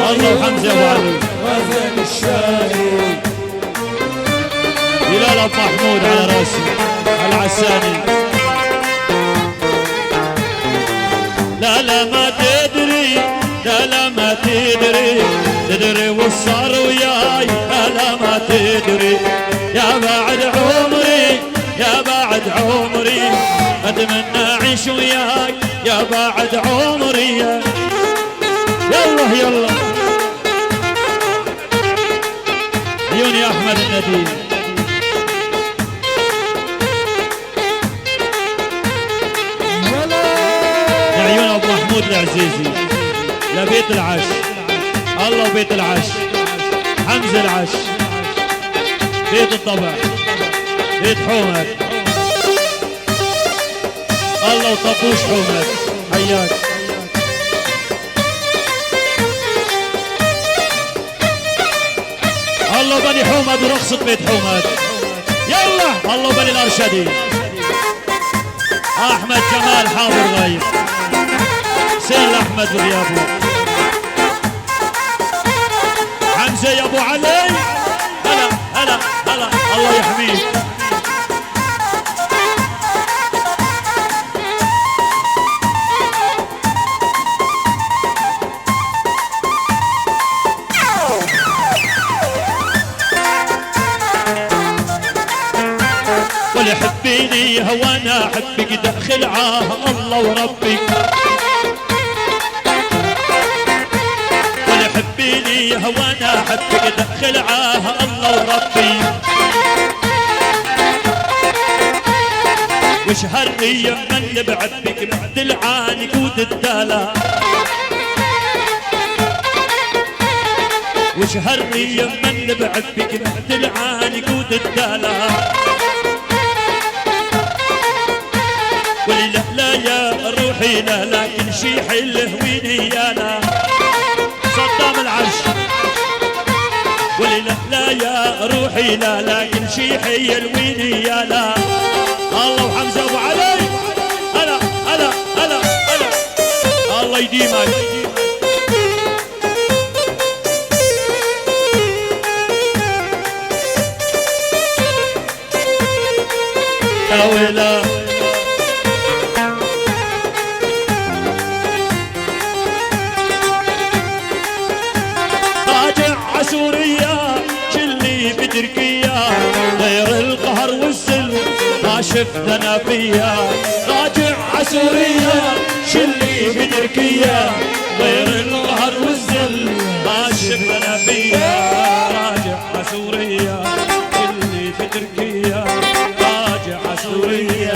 الله وحمزة ابو علي. غزال الشاري بلال ابو محمود على راسي العساني. لا لا ما تدري لا لا ما تدري تدري وصار وياي لا لا ما تدري. يا بعد عمري يا بعد عمري اتمنى اعيش وياك يا بعد عمري. يلا يلا عيوني احمد النديم عيون ابو محمود العزيزي لبيت العش الله وبيت العش. حمزه العش بيت الطبع بيت حومد الله وطبوش حومد حياك. الله بني حومد ورقصة بيت حومد. يلا الله بني الارشدي احمد جمال حاضر غايب سيل احمد بغيابه. حمزه يا ابو علي هلا هلا هلا الله يحميك. ولا حبيني هوانا حبك داخل عاه الله وربي. ولا حبيني هوانا حبك داخل عاه الله وربي. وشهرني يمن بعبك بعد العانق وتدالا. وشهرني يمن بعبك بعد العانق وتدالا. ولي لا لا يا روحي لا لكن شي حله ويني يا لا صدام العرش. ولي لا لا يا روحي لا لكن شي حيل ويني يا لا الله وحمزه ابو علي. الله يديمك. يا ويلا راجع عسوريا شلي بتركيا غير القهر والذل ما شفت انا فيا. راجع عسوريا شلي بتركيا غير القهر والذل ما شفت انا فيا. راجع عسوريا شلي بتركيا راجع عسوريا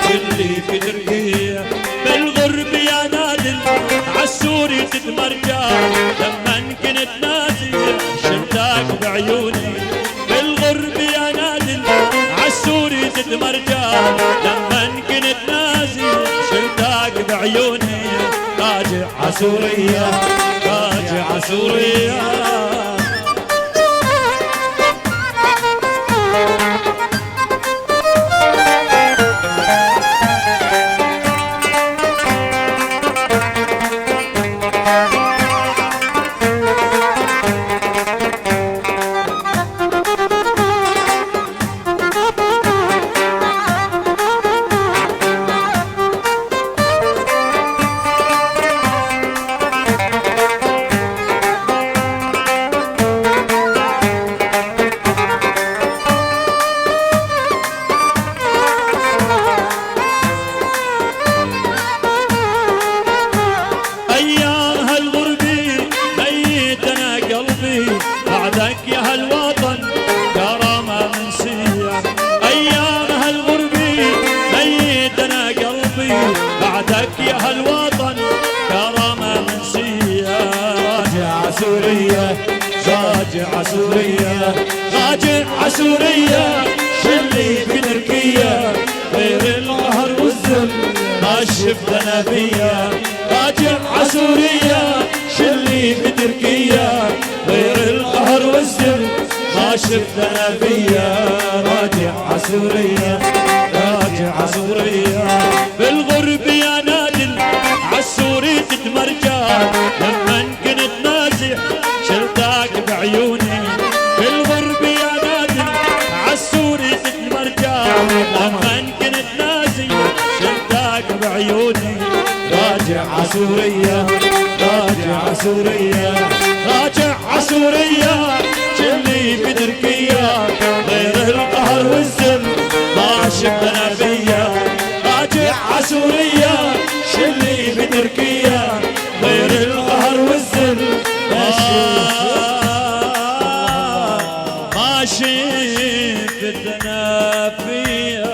شلي بتركيا بالغرب يا نادل عالسوري تتمرجع لما كنت نازل شفتك بعيوني. بالغرب يا نادل عالسوري تتمرجع لما كنت نازل شفتك بعيوني. راجع عسوريا راجع عسوريا بعدك يا هالوطن كرامة منسية. أيام هالغربي ميت أنا قلبي بعدك يا هالوطن كرامة منسية. راجع عسورية راجع عسورية راجع عسورية شلي في تركيا غير القهر والذل ما شفت أنا فيا. راجع عسورية شلي في تركيا غير القهر والذل ما شفت انا فيا. راجع عسوريا راجع عسوريا بالغرب يا نادل عالسوري تتمرجع لما كنت نازح شلتك بعيوني. بالغرب يا نادل عالسوري تتمرجع لما كنت نازح شلتك بعيوني. راجع عسوريا راجع عسوريا راجع عسوريا شلي في تركيا غير القهر والذل ما شفت انا فيا. راجع عسوريا شلي في تركيا غير القهر والذل ما شفت انا فيا.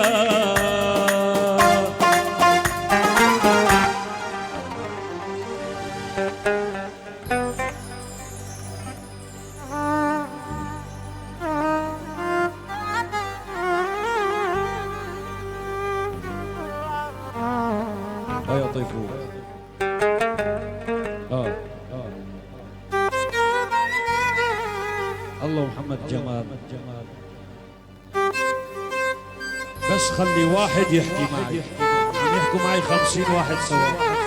يا طيفور الله محمد جمال بس خلي واحد يحكي معي. عم يحكوا معي 50 واحد سوا.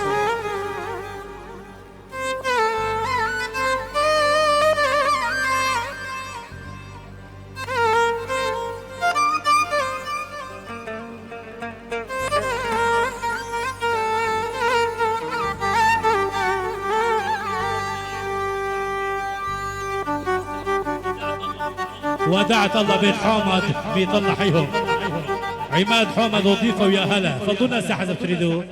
ودعت الله بيت حامد بيطلع حيهم عماد حامد وضيفه ويا هلا. فضلنا الساحه اذا بتريدوا.